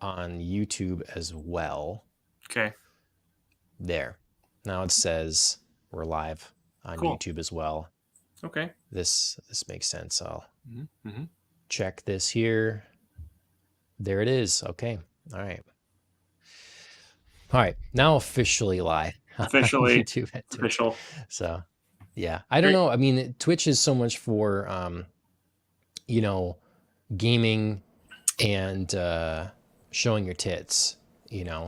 on YouTube as well. Okay. There. Now it says we're live on YouTube as well. Okay. This makes sense. I'll Mm-hmm. check this here. There it is. Okay. All right. All right. Now officially live. Officially. YouTube at Twitch. Official. So, yeah. I don't know. I mean, Twitch is so much for, gaming and showing your tits,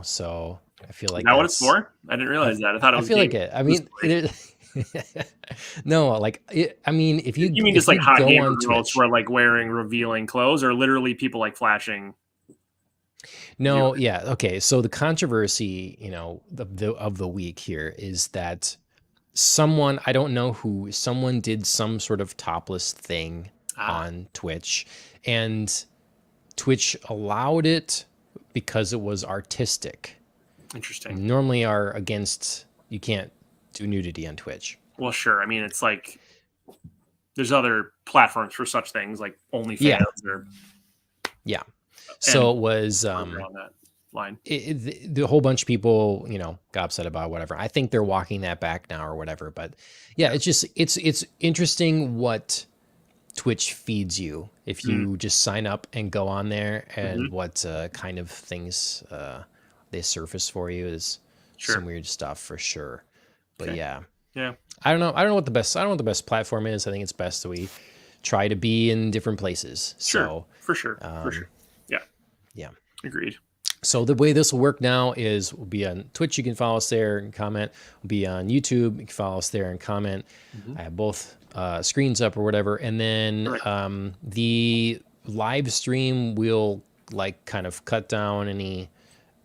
so I feel like is that what it's for? I didn't realize that. I thought it was. I feel like it. I mean, no, like I mean, if you mean just like hot go gamer on girls Twitch, who are like wearing revealing clothes, or literally people like flashing. No, yeah, okay. So the controversy, of the week here is that I don't know who, someone did some sort of topless thing on Twitch, and Twitch allowed it because it was artistic. Interesting. Normally are against, you can't do nudity on Twitch. Well, sure. I mean, it's like there's other platforms for such things like OnlyFans or So it was on that line. The whole bunch of people, got upset about whatever. I think they're walking that back now or whatever. But yeah, it's just it's interesting what Twitch feeds you if you just sign up and go on there, and what kind of things they surface for you is some weird stuff for sure. But yeah, I don't know what the best platform is. I think it's best that we try to be in different places. So for sure. Yeah. Agreed. So the way this will work now is we'll be on Twitch. You can follow us there and comment. We'll be on YouTube. You can follow us there and comment. I have both screens up or whatever. And then the live stream will like kind of cut down any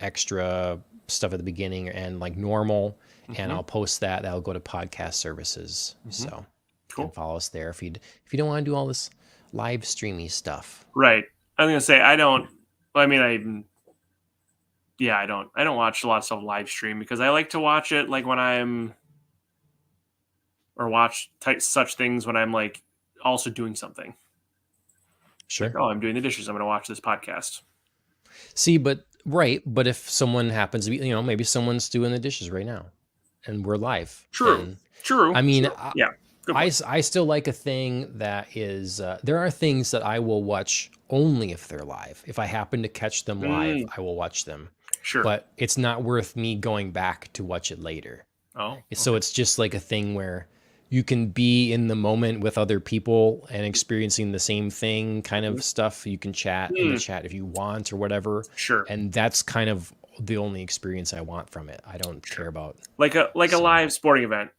extra stuff at the beginning and like normal. And I'll post that. That'll go to podcast services. So you can follow us there if you don't want to do all this live streamy stuff. Right. I'm gonna say I don't watch a lot of stuff live stream because I like to watch it like when I'm or watch such things when I'm like also doing something. Sure. Like, I'm doing the dishes. I'm going to watch this podcast. See, but if someone happens to be, maybe someone's doing the dishes right now and we're live. True. I mean, yeah. I still like a thing that is, there are things that I will watch only if they're live. If I happen to catch them live, I will watch them. Sure. But it's not worth me going back to watch it later. Oh. Okay. So it's just like a thing where you can be in the moment with other people and experiencing the same thing kind of stuff. You can chat in the chat if you want or whatever. Sure. And that's kind of the only experience I want from it. I don't care about a live sporting event.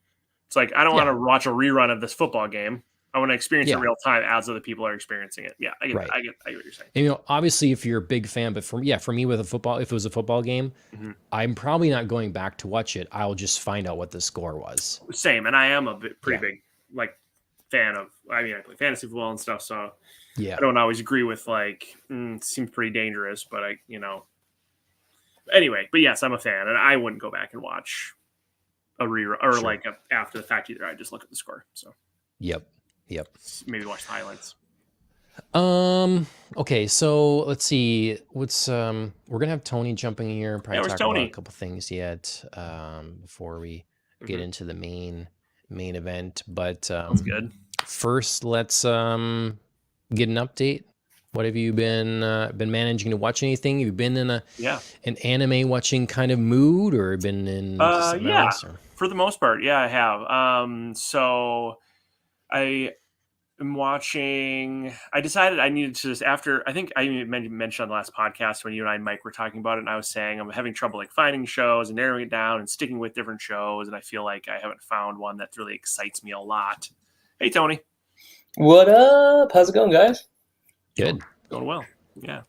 It's like, I don't want to watch a rerun of this football game. I want to experience it real time as other people are experiencing it. Yeah, I get what you're saying. And, obviously, if you're a big fan, but for me with if it was a football game, I'm probably not going back to watch it. I'll just find out what the score was. Same, and I am a pretty big fan of. I mean, I play fantasy football and stuff, so I don't always agree with it seems pretty dangerous, but Anyway, but yes, I'm a fan, and I wouldn't go back and watch a rerun or after the fact either. I just look at the score. So. Yep. Maybe watch the highlights. Okay, so let's see. What's we're gonna have Tony jumping in here, probably talk about a couple things yet before we get into the main event. But that's good. First, let's get an update. What have you been managing to watch? Anything? Have you been in an anime watching kind of mood, or been in something else? Or? For the most part, I have. So I am watching. I decided I needed to just after. I think I mentioned on the last podcast when you and I and Mike were talking about it, and I was saying I'm having trouble finding shows and narrowing it down and sticking with different shows, and I feel like I haven't found one that really excites me a lot. Hey, Tony. What up? How's it going, guys? Good. Going well. Yeah.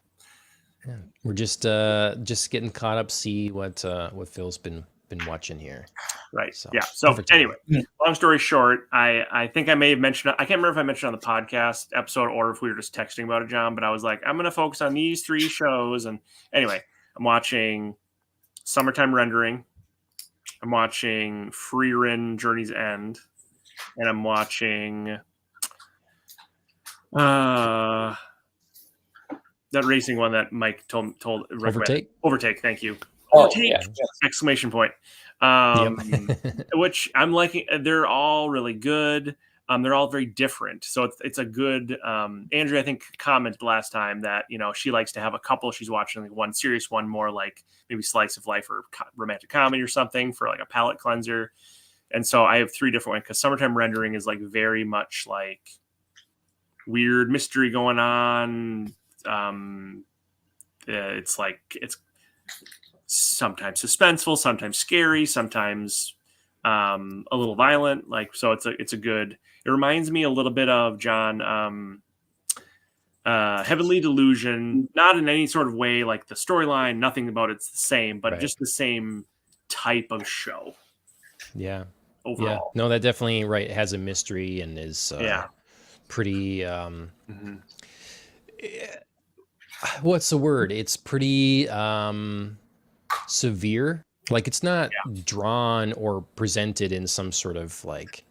We're just getting caught up. See what Phil's been watching here. Right. So anyway, long story short, I think I may have mentioned, I can't remember if I mentioned on the podcast episode or if we were just texting about it, John, but I was like, I'm going to focus on these 3 shows. And anyway, I'm watching Summertime Rendering. I'm watching Frieren Journey's End. And I'm watching that racing one that Mike told recommended. Overtake. Thank you. Overtake! Yeah. Exclamation point. Which I'm liking. They're all really good. They're all very different. So it's a good. Andrea, I think, commented last time that she likes to have a couple. She's watching like one serious, one more like maybe slice of life or romantic comedy or something for like a palate cleanser. And so I have 3 different ones because Summertime Rendering is like very much like weird mystery going on. It's sometimes suspenseful, sometimes scary, sometimes a little violent. Like, so it's a good. It reminds me a little bit of John Heavenly Delusion, not in any sort of way like the storyline. Nothing about it's the same, but just the same type of show. Yeah. Overall. Yeah. No, that definitely has a mystery and is pretty. What's the word? It's pretty severe. Like it's not drawn or presented in some sort of like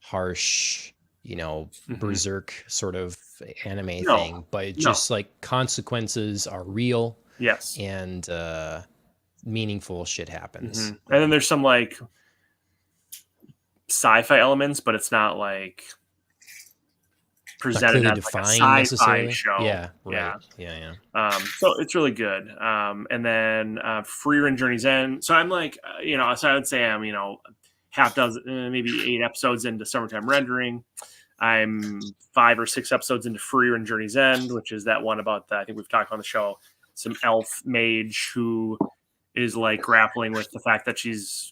harsh, berserk sort of anime thing, but it's just like consequences are real. Yes. And meaningful shit happens. And then there's some like sci-fi elements, but it's not like presented as like a sci-fi show. Yeah, right. Yeah. So it's really good. And then Free Run Journey's End. So I'm like, so I would say I'm, half dozen, maybe 8 episodes into Summertime Rendering. I'm 5 or 6 episodes into Free Run Journey's End, which is that one about I think we've talked on the show, some elf mage who is like grappling with the fact that she's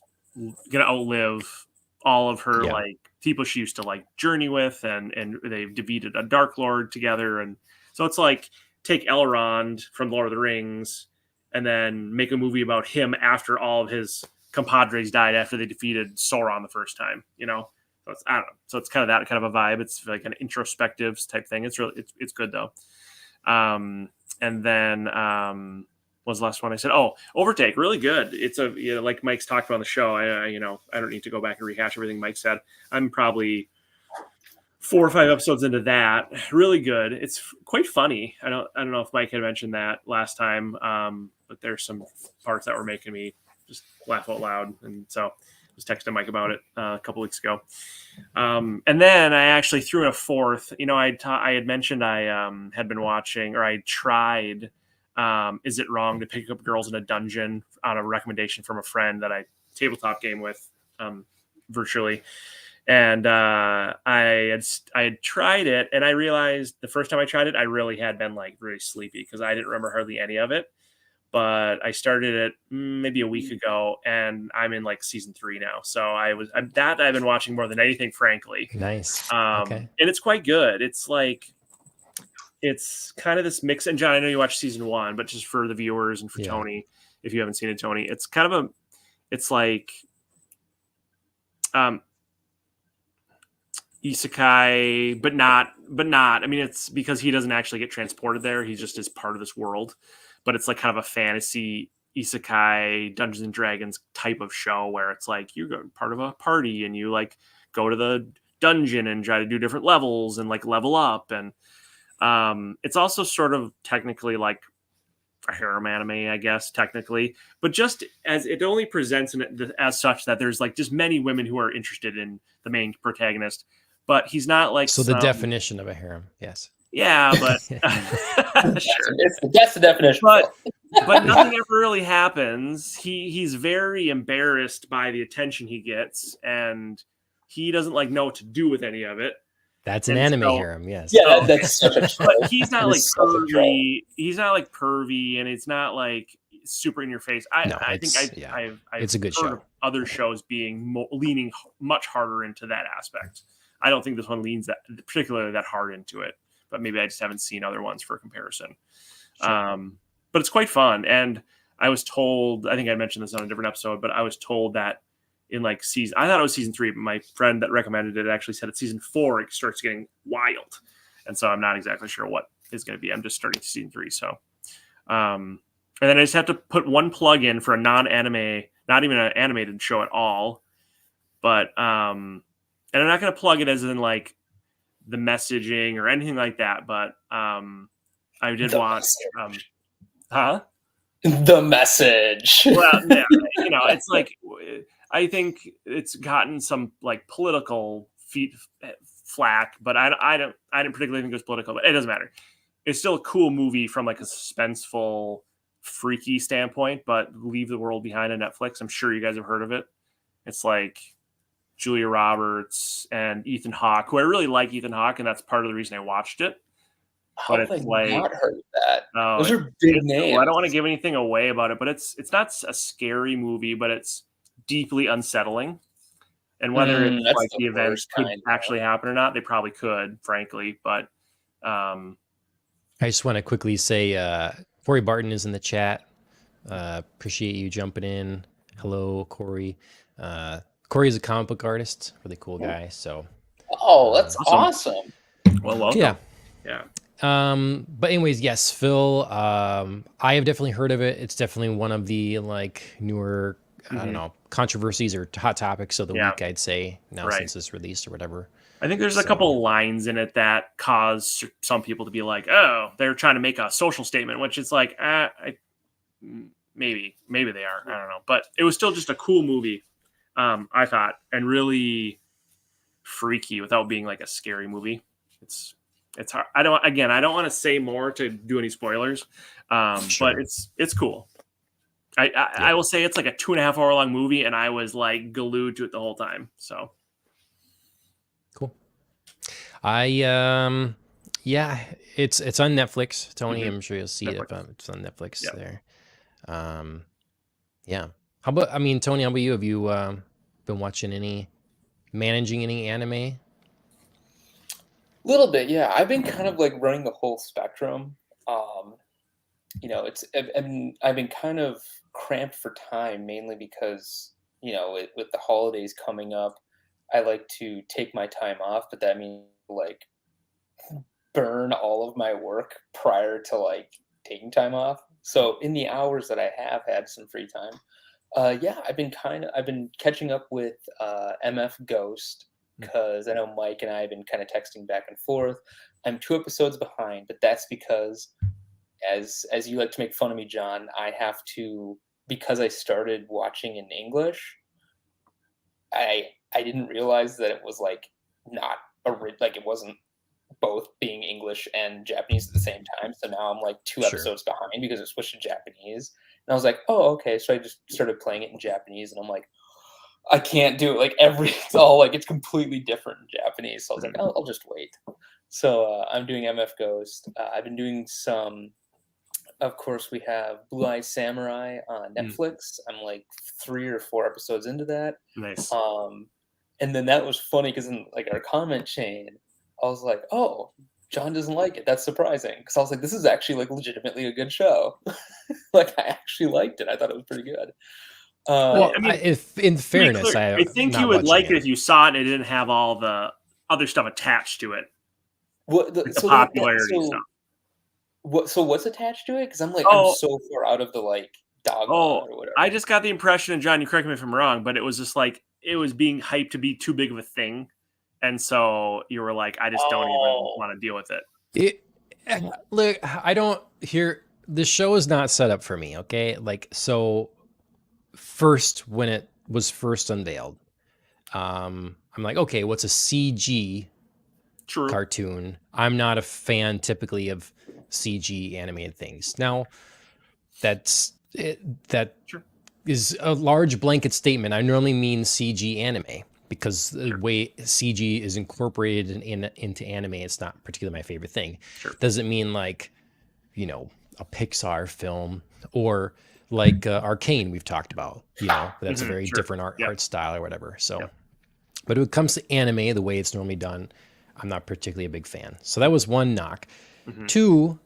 gonna outlive all of her like people she used to like journey with, and they've defeated a Dark Lord together, and so it's like take Elrond from Lord of the Rings and then make a movie about him after all of his compadres died after they defeated Sauron the first time, So it's, I don't know. So it's kind of that kind of a vibe. It's like an introspective type thing. It's really it's good though. And then what was the last one I said? Oh, Overtake, really good. It's like Mike's talked about on the show. I don't need to go back and rehash everything Mike said. I'm probably 4 or 5 episodes into that. Really good. It's quite funny. I don't know if Mike had mentioned that last time, but there's some parts that were making me just laugh out loud, and so I was texting Mike about it a couple weeks ago. And then I actually threw in a fourth. I had mentioned I had been watching, or I tried. Is It Wrong to Pick Up Girls in a Dungeon on a recommendation from a friend that I tabletop game with virtually. And I had tried it, and I realized the first time I tried it, I really had been like really sleepy because I didn't remember hardly any of it. But I started it maybe a week ago, and I'm in like season 3 now. So I've been watching more than anything, frankly. Nice. Okay. And it's quite good. It's like, it's kind of this mix. And John, I know you watched season 1, but just for the viewers and for Tony, if you haven't seen it, Tony, it's kind of it's like isekai, but not. I mean, it's because he doesn't actually get transported there. He just is part of this world. But it's like kind of a fantasy isekai Dungeons and Dragons type of show where it's like you're part of a party and you like go to the dungeon and try to do different levels and like level up. And it's also sort of technically like a harem anime, I guess, technically, but just as it only presents as such that there's like just many women who are interested in the main protagonist, but he's not like the definition of a harem. Yes. Yeah, but sure. That's the definition. But nothing ever really happens. He's very embarrassed by the attention he gets, and he doesn't like know what to do with any of it. That's an anime harem, yes. Yeah, that's such a trope. But he's not like pervy. He's not like pervy, and it's not like super in your face. I think it's a good show. Of other shows being leaning much harder into that aspect. I don't think this one leans particularly that hard into it. But maybe I just haven't seen other ones for comparison. Sure. But it's quite fun. And I was told, I think I mentioned this on a different episode, but I was told that in like I thought it was season 3, but my friend that recommended it actually said it's season 4, it starts getting wild. And so I'm not exactly sure what is going to be. I'm just starting season 3. So, and then I just have to put one plug in for a non-anime, not even an animated show at all. But, and I'm not going to plug it as in like, the messaging or anything like that, but I did The watch. Message. Huh? The Message. Well, yeah, it's like I think it's gotten some like political flack, but I didn't particularly think it was political, but it doesn't matter. It's still a cool movie from like a suspenseful, freaky standpoint. But Leave the World Behind on Netflix. I'm sure you guys have heard of it. It's like Julia Roberts and Ethan Hawke, who I really like Ethan Hawke, and that's part of the reason I watched it. How have I not heard of that? No, Those are big names. Cool. I don't want to give anything away about it, but it's not a scary movie, but it's deeply unsettling. And whether it's like the events could actually happen or not, they probably could, frankly. But I just want to quickly say, Corey Barton is in the chat. Appreciate you jumping in. Hello, Corey. Corey is a comic book artist, really cool guy. So, that's awesome. Well, welcome. Yeah. But anyways, yes, Phil. I have definitely heard of it. It's definitely one of the like newer, I don't know, controversies or hot topics of the week. I'd say now since it's released or whatever. I think there's a couple lines in it that cause some people to be like, "Oh, they're trying to make a social statement," which is like, maybe they are. I don't know, but it was still just a cool movie. I thought, and really freaky without being like a scary movie. It's hard. I don't want to say more to do any spoilers. But it's cool. I will say it's like a 2.5 hour long movie, and I was like glued to it the whole time. So cool. It's on Netflix. Tony, I'm sure you'll see it. It's on Netflix there. Yeah. How about, Tony, how about you? Have you been watching managing any anime? A little bit, yeah. I've been kind of like running the whole spectrum. I've been kind of cramped for time, mainly because, with the holidays coming up, I like to take my time off, but that means like burn all of my work prior to like taking time off. So in the hours that I have had some free time, I've been catching up with MF Ghost, because I know Mike and I have been kind of texting back and forth. I'm 2 episodes behind, but that's because, as you like to make fun of me, John, I have to, because I started watching in English, I didn't realize that it was like not it wasn't both being English and Japanese at the same time. So now I'm like 2 episodes behind because it switched to Japanese. And I was like, oh, okay. So I just started playing it in Japanese, and I'm like, I can't do it. Like it's completely different in Japanese. So I was like, I'll just wait. So I'm doing MF Ghost. I've been doing some, of course, we have Blue Eye Samurai on Netflix. I'm like 3 or 4 episodes into that. Nice. And then that was funny because in like our comment chain, I was like, oh, John doesn't like it. That's surprising. Because I was like, this is actually like legitimately a good show. Like I actually liked it. I thought it was pretty good. If in fairness, I think you would like it if you saw it and it didn't have all the other stuff attached to it. The popularity stuff. So what's attached to it? Because I'm I'm so far out of the like dogma or whatever. I just got the impression, and John, you correct me if I'm wrong, but it was just like it was being hyped to be too big of a thing, and so you were like, I just don't even want to deal with it. Look, I don't hear the show is not set up for me. Okay, like so. First, when it was first unveiled, I'm like, okay, what's a CG cartoon? I'm not a fan typically of CG animated things. Now, that is a large blanket statement. I normally mean CG anime because the way CG is incorporated into anime, it's not particularly my favorite thing. Doesn't mean like, a Pixar film or like Arcane we've talked about, that's a very different art style or whatever. So, but when it comes to anime, the way it's normally done, I'm not particularly a big fan. So that was one knock. 2,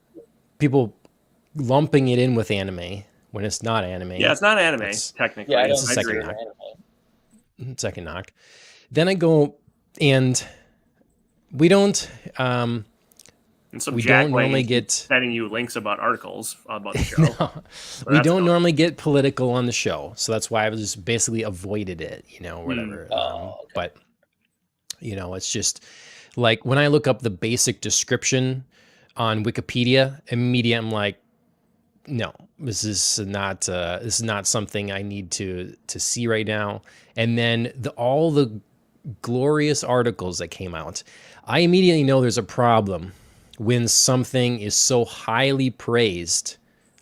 people lumping it in with anime when it's not anime. Yeah, it's not anime, technically. Yeah, it's the second knock. Second knock. Then I go, and we don't... and some we don't normally get sending you links about articles about the show. No, we don't normally get political on the show, so that's why I was just basically avoided it, whatever. But it's just like when I look up the basic description on Wikipedia, immediately I'm like, no, this is not something I need to see right now. And then all the glorious articles that came out, I immediately know there's a problem when something is so highly praised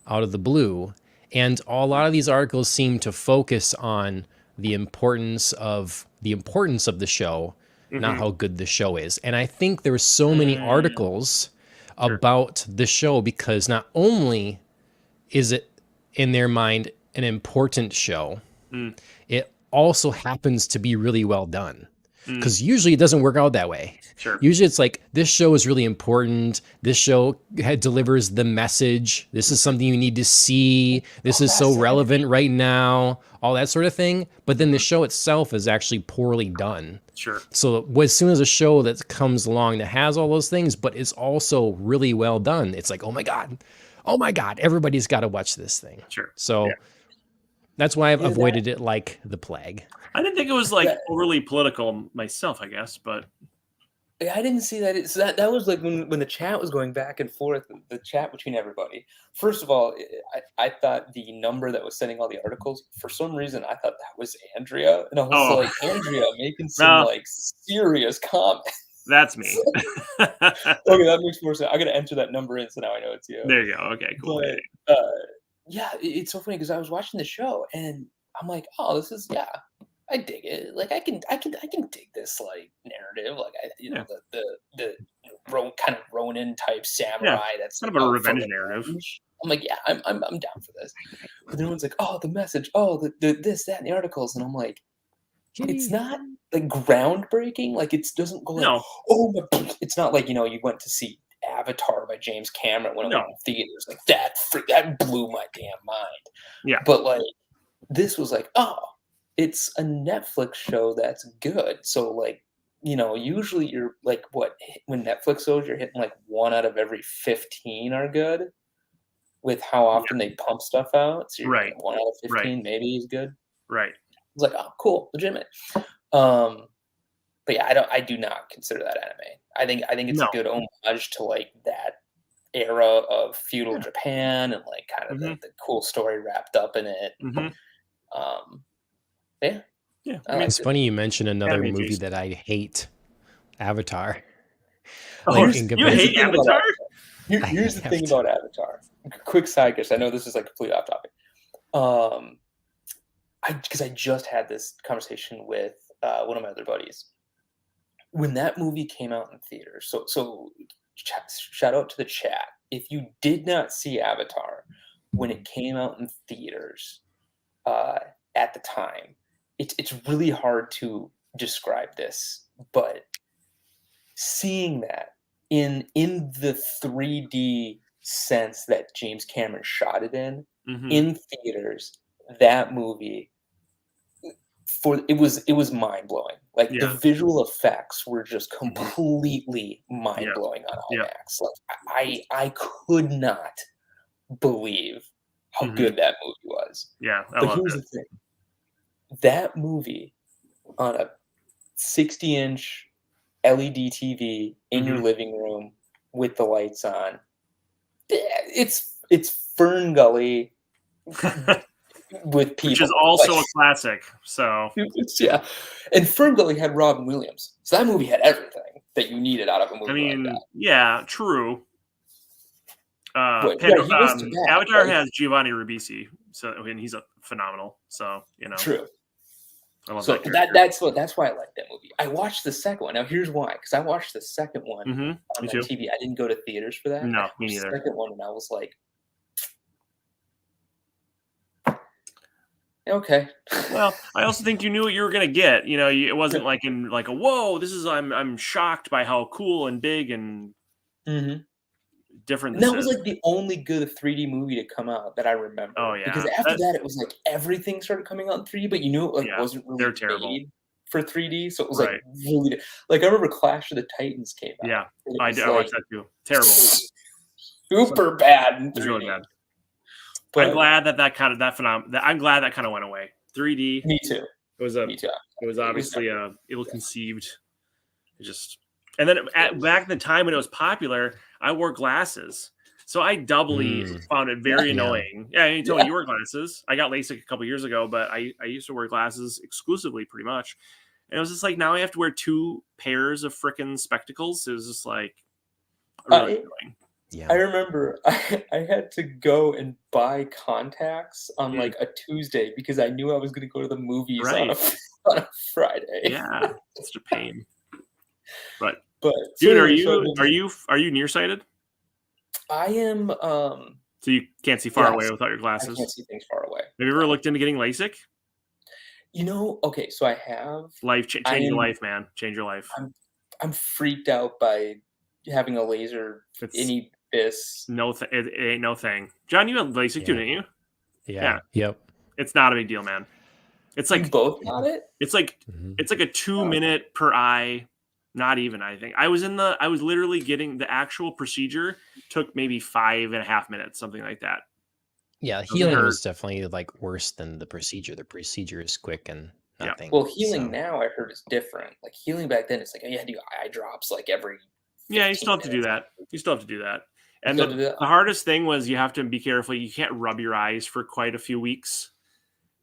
out of the blue, and a lot of these articles seem to focus on the importance of the show, not how good the show is. And I think there's so many articles about the show because not only is it in their mind an important show, it also happens to be really well done. Because usually it doesn't work out that way. Sure. Usually it's like, this show is really important. This show delivers the message. This is something you need to see. This is so relevant right now. All that sort of thing. But then the show itself is actually poorly done. Sure. So as soon as a show that comes along that has all those things, but is also really well done, it's like, oh my God, everybody's got to watch this thing. Sure. So that's why I've avoided it like the plague. I didn't think it was like overly political myself, I guess, but I didn't see that. So that was like when the chat was going back and forth, the chat between everybody. First of all, I thought the number that was sending all the articles, for some reason, I thought that was Andrea. And I was like, Andrea making some like serious comments. That's me. Okay, that makes more sense. I got to enter that number in, so now I know it's you. There you go. Okay, cool. But, yeah, it's so funny because I was watching the show and I'm like, oh, this is I dig it. Like I can dig this like narrative. Like the kind of Ronin type samurai that's kind of a revenge narrative. I'm like, I'm down for this. But then everyone's like, oh, the message, oh, the this, that, and the articles, and I'm like, it's not like groundbreaking. Like it doesn't go like, it's not like, you went to see Avatar by James Cameron when it went in theaters. Like that blew my damn mind. Yeah. But like this was like, oh, it's a Netflix show that's good. So like, usually you're like, when Netflix shows, you're hitting like 1 out of every 15 are good with how often they pump stuff out. So you're right. 1 out of 15 maybe is good. Right. It's like, oh, cool, legitimate. But yeah, I do not consider that anime. I think it's a good homage to like that era of feudal Japan and like kind of the cool story wrapped up in it. Yeah. It's funny you mentioned another movie that I hate, Avatar. You hate Avatar? Here's the thing about Avatar. Quick side guess. I know this is like completely off topic. Because I just had this conversation with one of my other buddies. When that movie came out in theaters, so shout out to the chat. If you did not see Avatar when it came out in theaters at the time, it's really hard to describe this, but seeing that in the 3D sense that James Cameron shot it in theaters, that movie it was mind-blowing. Like the visual effects were just completely mind-blowing on IMAX. Like I could not believe how good that movie was. Yeah, but here's the thing. That movie on a 60-inch LED TV in your living room with the lights on, it's Fern Gully with people. Which is also a classic. So yeah. And Fern Gully had Robin Williams. So that movie had everything that you needed out of a movie like that. Yeah, true. Avatar has Giovanni Ribisi, and he's a phenomenal. So true. I love so that that's why I like that movie. I watched the second one. Now here's why, because I watched the second one on my TV. I didn't go to theaters for that. No, me neither. The second one, and I was like, okay. Well, I also think you knew what you were gonna get. It wasn't like in like a whoa. This is I'm shocked by how cool and big and different. And that was like the only good 3D movie to come out that I remember. Oh yeah. Because after that, it was like everything started coming out in 3D, but it wasn't really made for 3D, so it was like really like I remember Clash of the Titans came out. Yeah, I watched that too. Terrible. Super bad. It was really bad. But I'm glad that kind of went away. 3D. Me too. It was obviously ill conceived. It just And then back in the time when it was popular, I wore glasses. So I doubly found it very annoying. Yeah, you told me you wore glasses. I got LASIK a couple years ago, but I used to wear glasses exclusively pretty much. And it was just like, now I have to wear 2 pairs of freaking spectacles. It was just like really annoying. I remember I had to go and buy contacts on like a Tuesday because I knew I was going to go to the movies on a Friday. Yeah, it's a pain. But dude, are you nearsighted? I am. So you can't see far away without your glasses. I can't see things far away. Have you ever looked into getting LASIK? Okay, so I have. Change your life, man. Change your life. I'm freaked out by having a laser. Any this? No, it ain't no thing. John, you had LASIK too, didn't you? Yeah. Yep. It's not a big deal, man. It's like you both got it. It's like it's like a 2-minute per eye. Not even, I think. I was literally getting the actual procedure took maybe 5.5 minutes, something like that. Yeah, healing was definitely like worse than the procedure. The procedure is quick and nothing. Well, healing now I heard is different. Like healing back then, it's like you had to do eye drops like every. Yeah, you still have to do that. And the hardest thing was you have to be careful. You can't rub your eyes for quite a few weeks.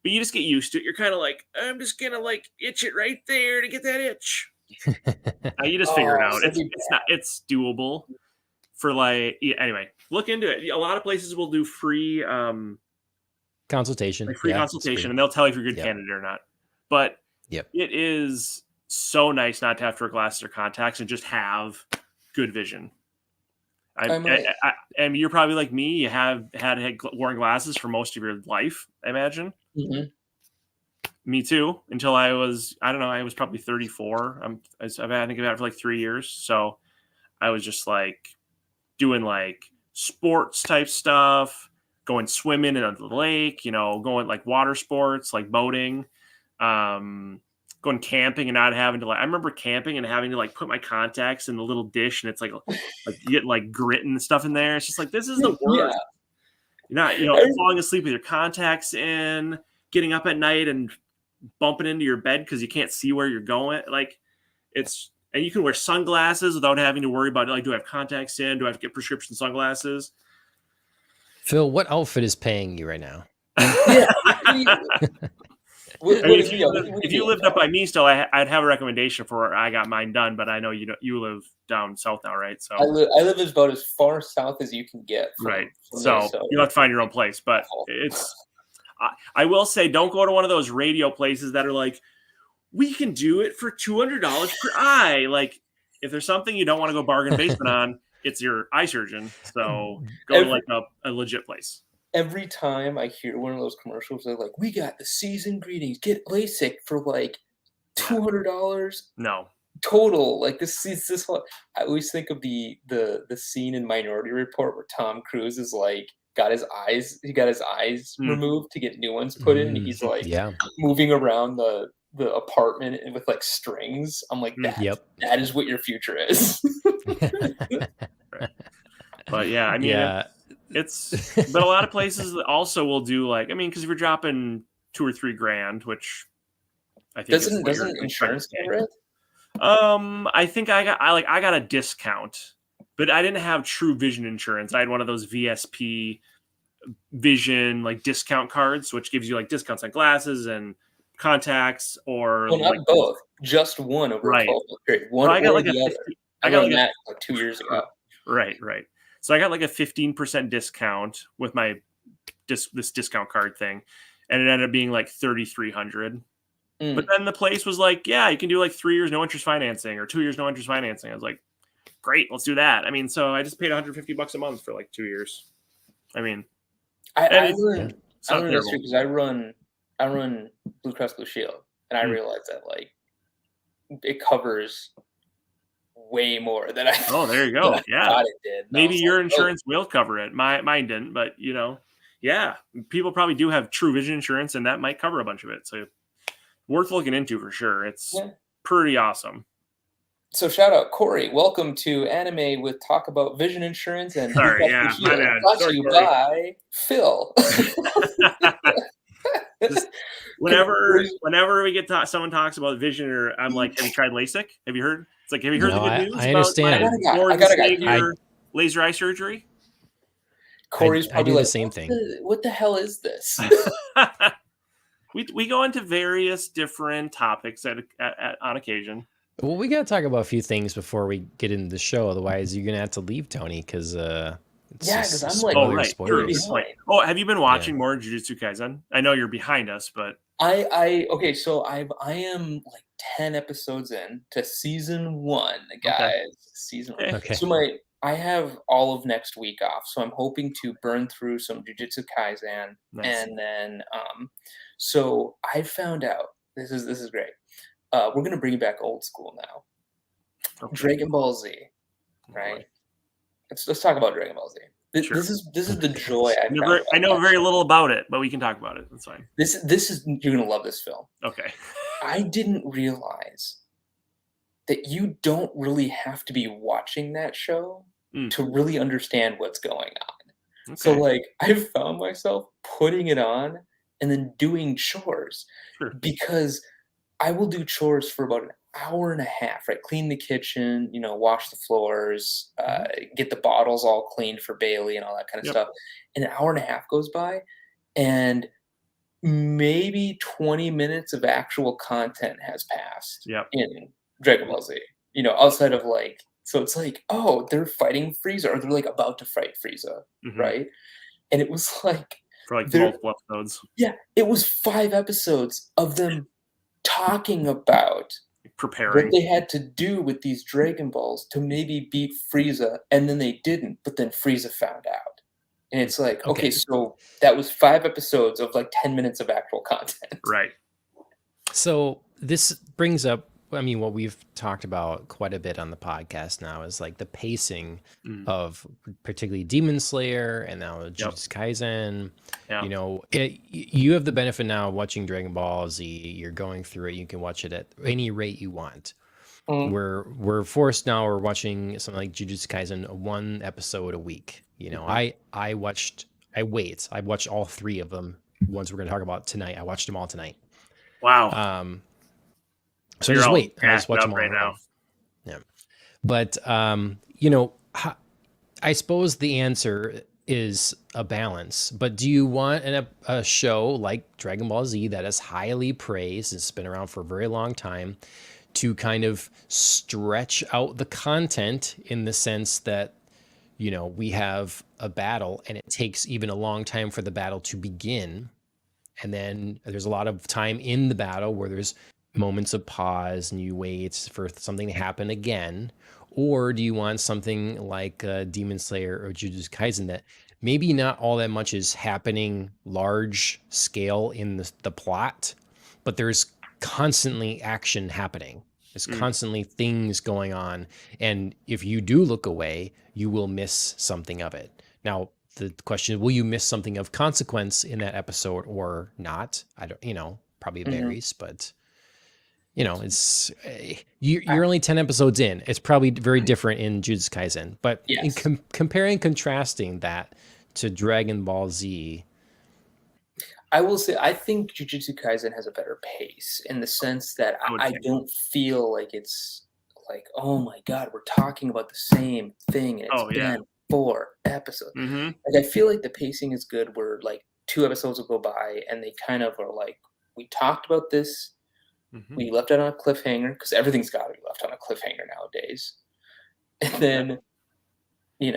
But you just get used to it. You're kind of like, I'm just gonna like itch it right there to get that itch. You just figure it out. It's doable for like anyway. Look into it. A lot of places will do free consultation, consultation, and they'll tell you if you're a good candidate or not. But it is so nice not to have to wear glasses or contacts and just have good vision. And you're probably like me. You had worn glasses for most of your life, I imagine. Mm-hmm. Me too. Until I was probably 34. I've had to give it for like 3 years. So I was just like doing like sports type stuff, going swimming in the lake, going like water sports, like boating, going camping and not having to I remember camping and having to like put my contacts in the little dish and it's like you get like grit and stuff in there. It's just like, this is the worst. You're not, falling asleep with your contacts in, getting up at night and bumping into your bed because you can't see where you're going. Like and you can wear sunglasses without having to worry about, like, do I have contacts in? Do I have to get prescription sunglasses? Phil, what outfit is paying you right now? If you lived up by me still, I'd have a recommendation for where I got mine done, but I know you live down south now, right? So I live about as far south as you can get. From so you'll have to find your own place, but I will say, don't go to one of those radio places that are like, we can do it for $200 per eye. Like, if there's something you don't want to go bargain basement on, it's your eye surgeon. So go to like a legit place. Every time I hear one of those commercials, they're like, we got the season greetings. Get LASIK for like $200. No. Total. Like this whole, I always think of the scene in Minority Report where Tom Cruise is like, got his eyes removed to get new ones put in. He's like moving around the apartment with like strings. I'm like, that is what your future is. But yeah, I mean, but a lot of places also will do like, I mean, because if you're dropping $2 or $3 grand, which I think doesn't insurance cover it? I think I got a discount, but I didn't have True Vision insurance. I had one of those VSP Vision like discount cards, which gives you like discounts on glasses and contacts, or not both, just one over a 12-month period. One I got like the other. I got that like 2 years ago. Right. So I got like a 15% discount with my this discount card thing, and it ended up being like $3,300. But then the place was like, yeah, you can do like 3 years no interest financing or 2 years no interest financing. I was like, great, let's do that. I mean, so I just paid $150 a month for like 2 years. I mean, I learned this because I run Blue Cross Blue Shield, and I realized that like it covers way more than I thought. Oh, there you go. Yeah, it did. Maybe your insurance will cover it. Mine didn't, but people probably do have True Vision insurance, and that might cover a bunch of it. So worth looking into for sure. It's pretty awesome. So shout out Corey. Welcome to Anime with Talk About Vision Insurance and my bad. Brought to you by Phil. whenever we get someone talks about vision, or I'm like, have you tried LASIK? Have you heard? It's like, have you heard the good news? I understand. About my Lord and Savior laser eye surgery. Corey's probably I do like, the same thing. What the hell is this? we go into various different topics on occasion. Well, we got to talk about a few things before we get into the show. Otherwise, you're gonna have to leave, Tony, because because I'm like, spoilers. Oh, have you been watching more Jujutsu Kaisen? I know you're behind us, but okay, so I am like 10 episodes in to season 1, guys. Okay. Season 1. Okay. So I have all of next week off, so I'm hoping to burn through some Jujutsu Kaisen, and then so I found out this is great. We're gonna bring back old school now. Okay. Dragon Ball Z, right? Let's talk about Dragon Ball Z. Sure. This is the joy I know very little about it, but we can talk about it. That's fine. This is you're gonna love this film. Okay. I didn't realize that you don't really have to be watching that show to really understand what's going on. Okay. So like I found myself putting it on and then doing chores because I will do chores for about an hour and a half, right? Clean the kitchen, wash the floors, get the bottles all cleaned for Bailey and all that kind of stuff. And an hour and a half goes by and maybe 20 minutes of actual content has passed in Dragon Ball Z, outside of like, so it's like, oh, they're fighting Frieza, or they're like about to fight Frieza, right? And it was like, for like multiple episodes. Yeah, it was 5 episodes of them talking about preparing what they had to do with these Dragon Balls to maybe beat Frieza, and then they didn't, but then Frieza found out. And it's like, okay, so that was 5 episodes of like 10 minutes of actual content. Right. So this brings up, I mean, what we've talked about quite a bit on the podcast now is like the pacing of particularly Demon Slayer and now Jujutsu Kaisen. You have the benefit now of watching Dragon Ball Z. You're going through it. You can watch it at any rate you want. We're forced now. We're watching something like Jujutsu Kaisen, 1 episode a week. I watched all 3 of them. Ones we're going to talk about tonight. I watched them all tonight. Wow. So just wait. I just watch them all right now. Yeah. But, I suppose the answer is a balance. But do you want a show like Dragon Ball Z that is highly praised, it's been around for a very long time, to kind of stretch out the content in the sense that, we have a battle and it takes even a long time for the battle to begin. And then there's a lot of time in the battle where there's moments of pause and you wait for something to happen again? Or do you want something like Demon Slayer or Jujutsu Kaisen that maybe not all that much is happening large scale in the plot, but there's constantly action happening. There's constantly things going on. And if you do look away, you will miss something of it. Now, the question is, will you miss something of consequence in that episode or not? I don't, probably varies, but it's you're only 10 episodes in. It's probably very different in Jujutsu Kaisen, but in comparing, contrasting that to Dragon Ball Z, I will say I think Jujutsu Kaisen has a better pace in the sense that I don't feel like it's like, oh my god, we're talking about the same thing and it's been 4 episodes. Like I feel like the pacing is good where like 2 episodes will go by and they kind of are like, we talked about this. We left it on a cliffhanger because everything's got to be left on a cliffhanger nowadays. And then, you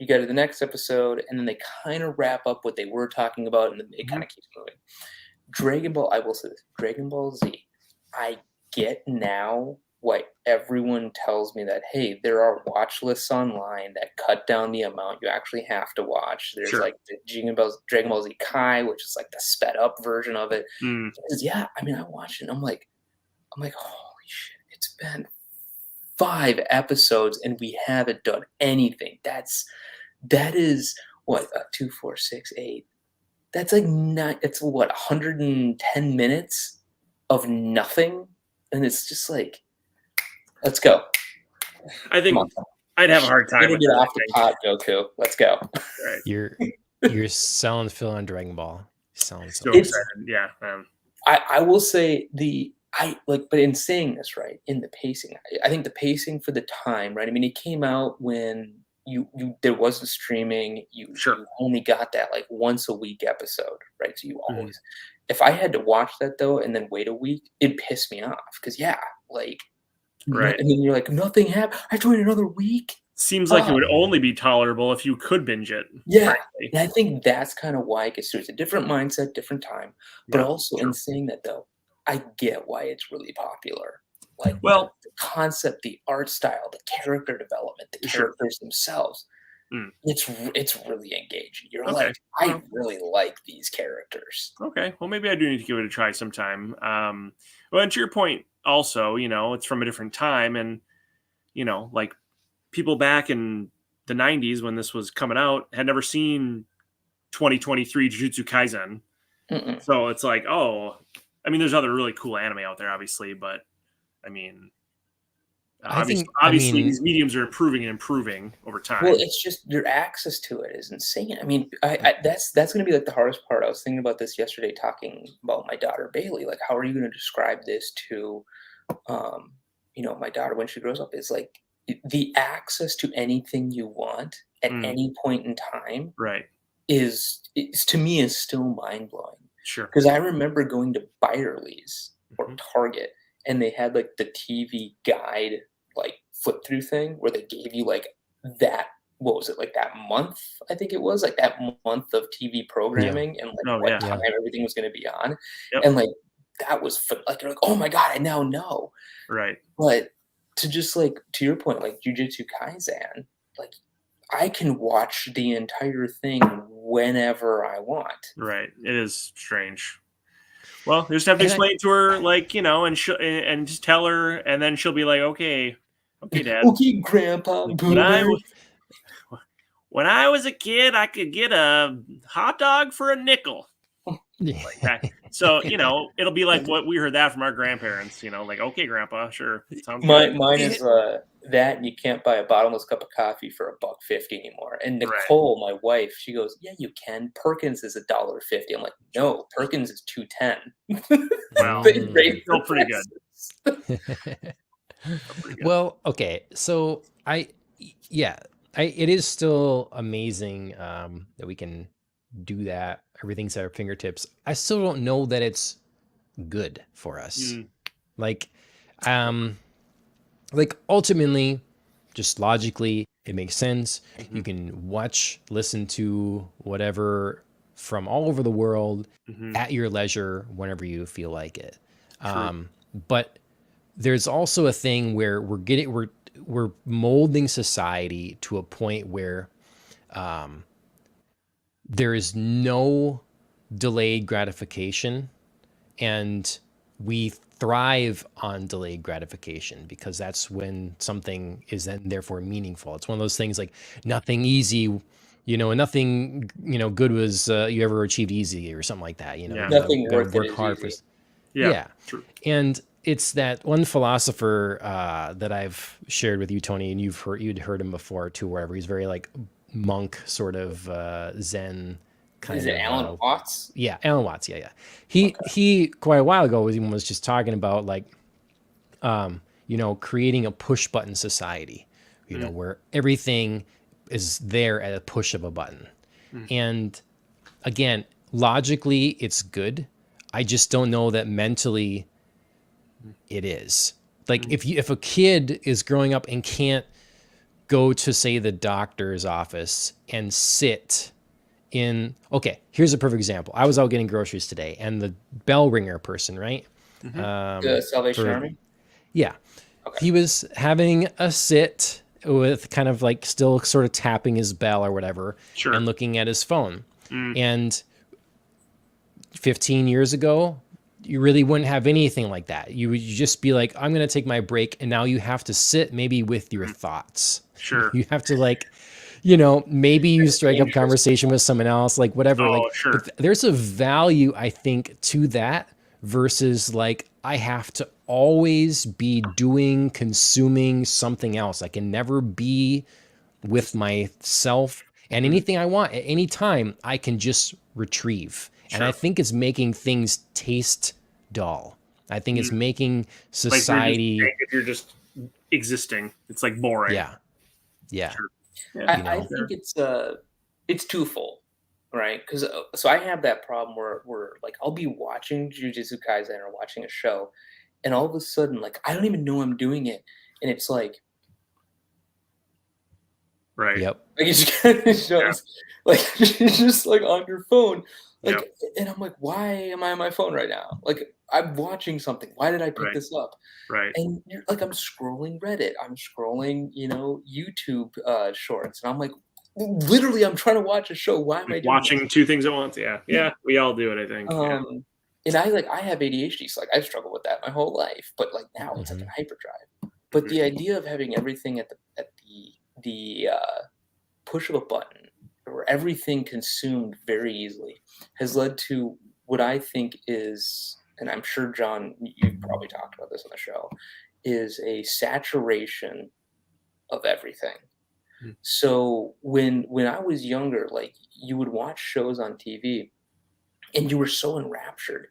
go to the next episode, and then they kind of wrap up what they were talking about, and then it kind of keeps moving. Dragon Ball, I will say this, Dragon Ball Z, I get now what everyone tells me that, hey, there are watch lists online that cut down the amount you actually have to watch. There's like the Dragon Ball Z Kai, which is like the sped up version of it. Because, I watched it, and I'm like, holy shit, it's been 5 episodes and we haven't done anything. That is what 2, 4, 6, 8. That's like it's what 110 minutes of nothing, and it's just like, let's go. I think I'd have a hard time with get off the pot, Goku. Let's go. Right. You're selling Phil on Dragon Ball. So excited. Yeah. I will say but in saying this, right, in the pacing, I think the pacing for the time, right? I mean, it came out when there wasn't streaming. Sure. You only got that like once a week episode, right? So you Mhm. always, if I had to watch that though and then wait a week, it'd piss me off because yeah, like, Right. and then you're like, nothing happened. I have to wait another week. Seems like it Ah. would only be tolerable if you could binge it. Yeah, frankly. and I think that's kinda why it gets through. It's a different mindset, different time, but Yeah, also true. in saying that though, I get why it's really popular. Like, Well, the concept, the art style, the character development, the sure. characters themselves, Mm. it's really engaging. You're Okay. like, "I Well, really like these characters." okay. Well, maybe I do need to give it a try sometime. Well, and to your point, also, it's from a different time, and like people back in the '90s when this was coming out had never seen 2023 Jujutsu Kaisen, Mm-mm. so it's like, oh, I mean, there's other really cool anime out there, obviously, but I mean, I think, I obviously, mean, these mediums are improving and improving over Well, time. it's just your access to it is insane. I mean, that's gonna be, like, the hardest part. I was thinking about this yesterday talking about my daughter Bailey, like, how are you gonna describe this to, um, my daughter when she grows up? Is like, the access to anything you want at Mm, any point in time right. is to me, is still mind-blowing. Sure. Because I remember going to Byerly's or Mhm. Target, and they had, like, the TV guide, like, flip through thing where they gave you, like, that what was it, like, that month, I think it was, like, that month of TV yeah, programming and, like, Oh what yeah. time yeah. everything was gonna be on, Yep. and, like, that was like, you're like, "Oh my god, I now know." Right. But to just, like, to your point, like, Jujutsu Kaisen, like, I can watch the entire thing whenever I want. Right. It is strange. Well, you just have to And I, explain it to her, like, and and just tell her, and then she'll be like, okay, okay, Dad. "Okay, Grandpa Like, Boomer." when I was a kid, I could get a hot dog for a nickel. yeah. Like that. So, it'll be like what we heard that from our grandparents, like, okay, Grandpa, sure. Sounds good. Mine is, that and you can't buy a bottomless cup of coffee for $1.50 anymore, and Right. Nicole, my wife, she goes, "Yeah, you can. Perkins is $1.50." I'm like, "No, Perkins is $2.10." Well, They Mm. raised still the pretty good. prices. Still pretty good. Well, okay. So yeah, it is still amazing that we can do that. Everything's at our fingertips. I still don't know that it's good for us. Mm, Like, um, like ultimately, just logically, it makes sense. You mhm, can watch, listen to whatever from all over the world mhm. at your leisure whenever you feel like it. True. But there's also a thing where we're molding society to a point where there is no delayed gratification, and we thrive on delayed gratification because that's when something is then therefore meaningful. It's one of those things like nothing easy, nothing, good was you ever achieved easy or something like that. Yeah. You Nothing gotta worth it work is hard for. easy. Yeah. Yeah. True. And it's that one philosopher that I've shared with you, Tony, and you'd heard him before too, wherever he's very like monk sort of Zen kind Is of it Alan Watts? yeah, Alan Watts. Yeah, yeah. Okay. He quite a while ago was just talking about like, creating a push button society, Mm, where everything is there at a push of a button. mm, And again, logically, it's good. I just don't know that mentally it is. Like mm. if a kid is growing up and can't go to say the doctor's office and sit in, okay, here's a perfect example. I was out getting groceries today and the bell ringer person, right? Mhm. The Salvation For Army? yeah, Okay. he was having a sit with kind of like still sort of tapping his bell or whatever Sure. and looking at his phone. Mm, And 15 years ago, you really wouldn't have anything like that. You would just be like, I'm going to take my break. And now you have to sit maybe with your mm, thoughts. sure. You have to like, maybe you strike up Dangerous. conversation with someone else, like whatever. Like, Oh, sure. but there's a value, I think, to that versus like, I have to always be consuming something else. I can never be with myself, and Mm, anything I want at any time, I can just retrieve. And I sure. think it's making things taste dull. I think it's making society. Like if you're just existing, it's like boring. Yeah. Sure. Yeah. I think it's twofold, right? Because so I have that problem where like I'll be watching Jujutsu Kaisen or watching a show, and all of a sudden, like I don't even know I'm doing it, and it's like, right. Yep. like it just kind of shows, like you're just like on your phone, like, and I'm like, why am I on my phone right now? Like I'm watching something. Why did I pick this up? Right. And you're, like I'm scrolling Reddit, I'm scrolling, YouTube shorts, and I'm like, literally, I'm trying to watch a show. Why am I doing watching this? two things at once? Yeah, we all do it, I think. And I have ADHD, so like I've struggled with that my whole life, but like now it's like an hyperdrive. But the idea of having everything at the push of a button, or everything consumed very easily, has led to what I think is, and I'm sure John, you've probably talked about this on the show, is a saturation of everything. So when I was younger, like you would watch shows on TV and you were so enraptured.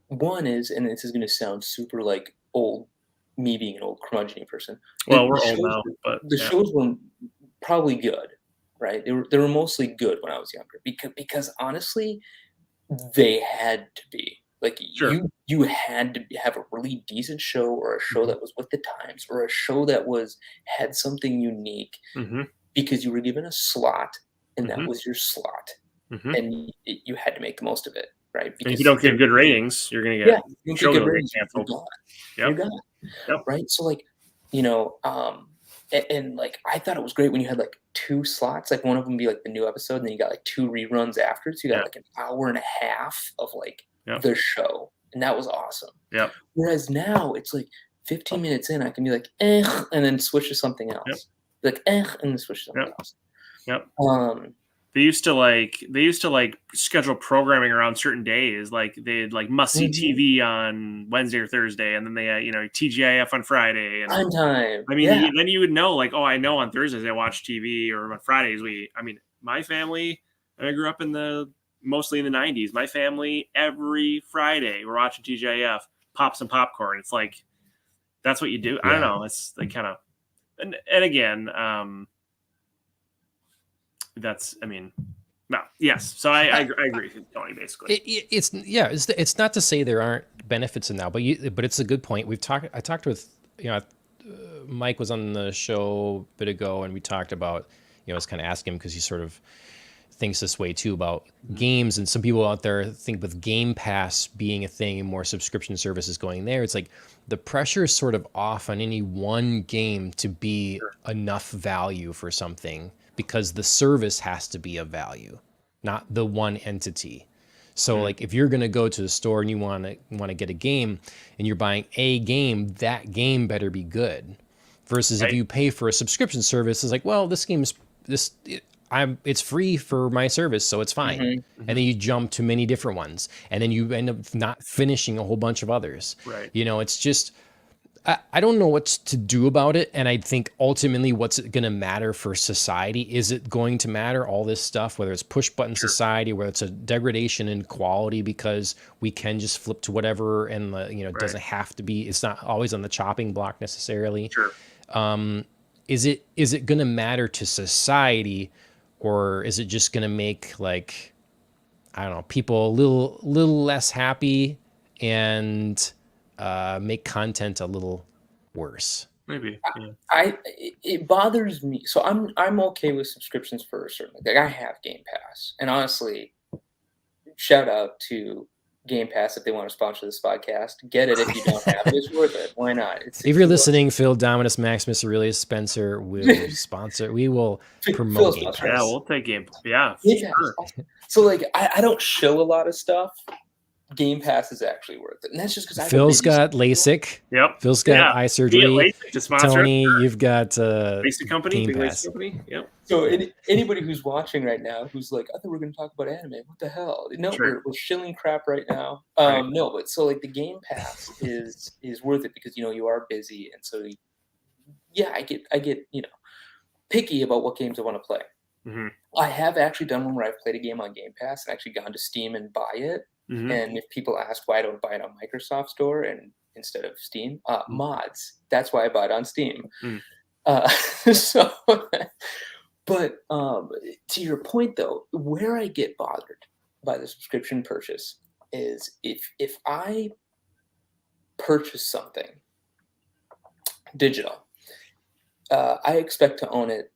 One is, and this is going to sound super like old, me being an old curmudgeon person. Well, we're old now, but the shows were probably good, right? They were mostly good when I was younger because honestly, they had to be. Like you had to have a really decent show, or a show that was with the times, or a show that had something unique, because you were given a slot, and that was your slot, and you had to make the most of it, right? Because if you don't get good ratings, you're going to get show good ratings, canceled. You're gone. Right? So like, and like I thought it was great when you had like 2 slots, like one of them be like the new episode, and then you got like 2 reruns after, so you got like an hour and a half of like the show, and that was awesome. Whereas now it's like 15 minutes in, I can be like, and then switch to something else. Like, and then switch to something else. They used to like schedule programming around certain days. Like they had like must see TV on Wednesday or Thursday, and then they had, TGIF on Friday. And prime time. I mean, then you would know, like, oh, I know on Thursdays I watch TV, or on Fridays my family. And I grew up mostly in the 90s. My family, every Friday we're watching TGIF, pop some popcorn. It's like that's what you do. I don't know. It's like kind of, and again. Yes. So I agree with Tony. Basically, it's not to say there aren't benefits in now, but it's a good point. I talked with Mike was on the show a bit ago, and we talked about I was kind of asking him because he sort of thinks this way too about games, and some people out there think with Game Pass being a thing and more subscription services going there, it's like the pressure is sort of off on any one game to be enough value for something, because the service has to be of value, not the one entity. So like if you're going to go to the store and you want to get a game and you're buying a game, that game better be good. Versus if you pay for a subscription service, it's like, well, this game is it's free for my service, so it's fine. And then you jump to many different ones, and then you end up not finishing a whole bunch of others. Right. It's just, I don't know what to do about it. And I think ultimately what's going to matter for society, is it going to matter, all this stuff, whether it's push button society, whether it's a degradation in quality because we can just flip to whatever, and it doesn't have to be, it's not always on the chopping block necessarily. Is it going to matter to society, or is it just going to make, like, I don't know, people a little less happy and make content a little worse? Maybe. It bothers me. So I'm okay with subscriptions for a certain, like I have Game Pass, and honestly, shout out to Game Pass if they want to sponsor this podcast. Get it if you don't have it. It's worth it. Why not? If you're listening, Phil, Dominus, Maximus, Aurelius, Spencer will sponsor. We will promote Game Pass. Yeah, we'll take Game Pass. Yeah, sure. So like I don't show a lot of stuff. Game Pass is actually worth it, and that's just because Phil's got LASIK. Yep. Phil's got eye surgery. Tony, you've got LASIK company. Game Pass. Company. Yep. So anybody who's watching right now who's like, I thought we were going to talk about anime. What the hell? No, we're shilling crap right now. No, but so like the Game Pass is worth it because you are busy, and so I get picky about what games I want to play. I have actually done one where I've played a game on Game Pass and actually gone to Steam and buy it, Mhm. And if people ask why I don't buy it on Microsoft Store and instead of Steam, mods. That's why I buy it on Steam. Mm. So, but to your point though, where I get bothered by the subscription purchase is if I purchase something digital, I expect to own it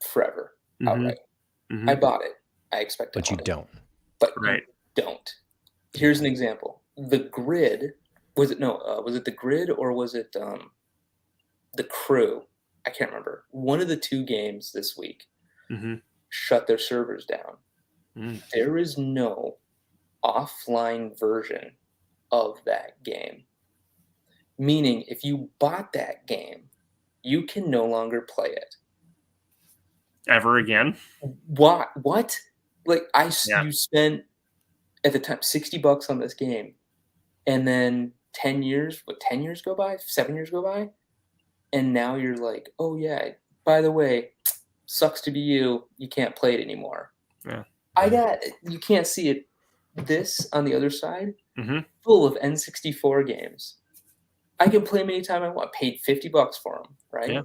forever Mhm. outright. I Mhm. bought it. I expect to But own you it. don't. But Right. you don't. Here's an example. The Grid was it the Grid or was it the Crew? I can't remember. One of the two games this week Mhm. shut their servers down. Mm. There is no offline version of that game. Meaning, if you bought that game, you can no longer play it. Ever again? What? Like Yeah. you spent at the time $60 on this game, and then 10 years. What 10 years go by? 7 years go by, and now you're like, oh yeah. By the way, sucks to be you. You can't play it anymore. Yeah. You can't see it. This on the other side, Mhm. full of N64 games. I can play them anytime I want. Paid $50 for them, right? Yeah.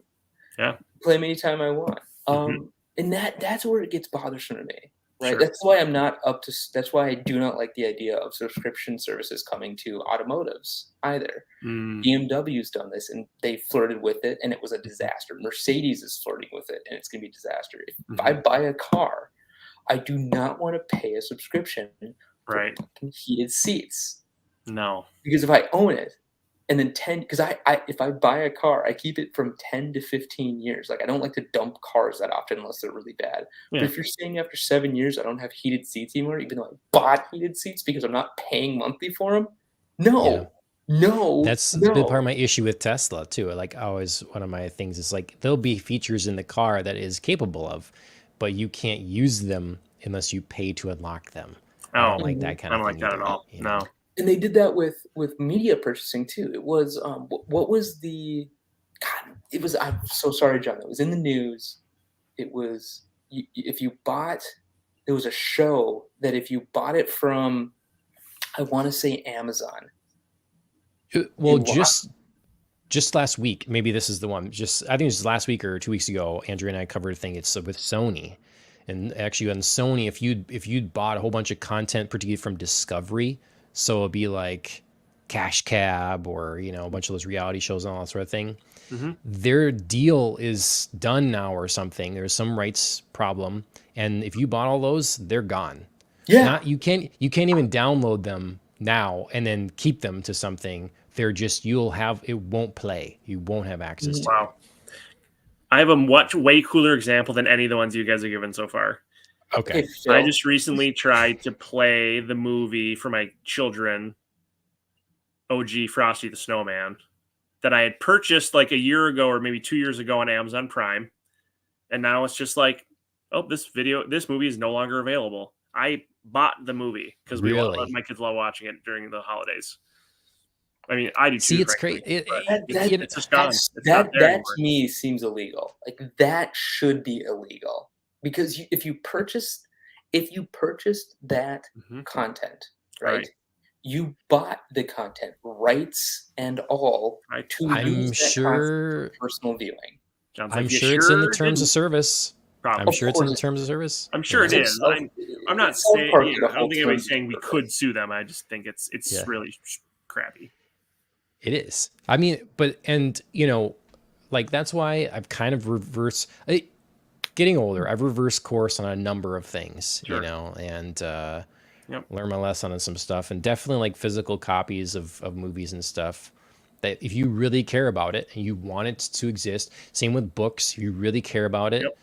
Yeah. Play them anytime I want. Mhm. And that's where it gets bothersome to me, right? Sure. That's why I'm not up to. That's why I do not like the idea of subscription services coming to automotives either. Mm. BMW's done this, and they flirted with it, and it was a disaster. Mercedes is flirting with it, and it's going to be a disaster. If I buy a car, I do not want to pay a subscription for Right. fucking heated seats. No. Because if I own it, and then because if I buy a car, I keep it from 10 to 15 years. Like I don't like to dump cars that often unless they're really bad. Yeah. But if you're saying after 7 years I don't have heated seats anymore, even though I bought heated seats because I'm not paying monthly for them, no. That's been part of my issue with Tesla too. Like always, one of my things is like there'll be features in the car that is capable of, but you can't use them unless you pay to unlock them. I don't like that kind I of don't thing like that either, at all. you know? No. And they did that with media purchasing too. It was what was the God? It was I'm so sorry, John. It was in the news. It was if you bought. There was a show that if you bought it from, I want to say Amazon. Well, just last week, maybe this is the one. I think it was last week or 2 weeks ago. Andrew and I covered a thing. It's with Sony, and actually on Sony, if you'd bought a whole bunch of content, particularly from Discovery, so it'd be like Cash Cab or a bunch of those reality shows and all that sort of thing. Mm-hmm. Their deal is done now or something. There's some rights problem, and if you bought all those, they're gone. Yeah, you can't even download them now and then keep them to something. They're just it won't play. You won't have access to Wow. I have a much way cooler example than any of the ones you guys have given so far. Okay. I just recently tried to play the movie for my children, OG Frosty the Snowman, that I had purchased like a year ago or maybe 2 years ago on Amazon Prime. And now it's just like, oh, this movie is no longer available. I bought the movie because my kids love watching it during the holidays. I mean, I do too. See, it's crazy. It's just gone. That to me seems illegal. Like that should be illegal because if you purchased that content, right? You bought the content, rights and all, to use that content for personal viewing. I'm sure it's in the terms of service. I'm sure it's in the terms of service. I'm sure it is. I'm not saying. I don't think anybody's saying we could sue them. I just think it's really crappy. It is. I mean, like that's why I've kind of getting older. I've reversed course on a number of things, and learn my lesson on some stuff, and definitely like physical copies of movies and stuff. That if you really care about it and you want it to exist, same with books, you really care about it. Yep.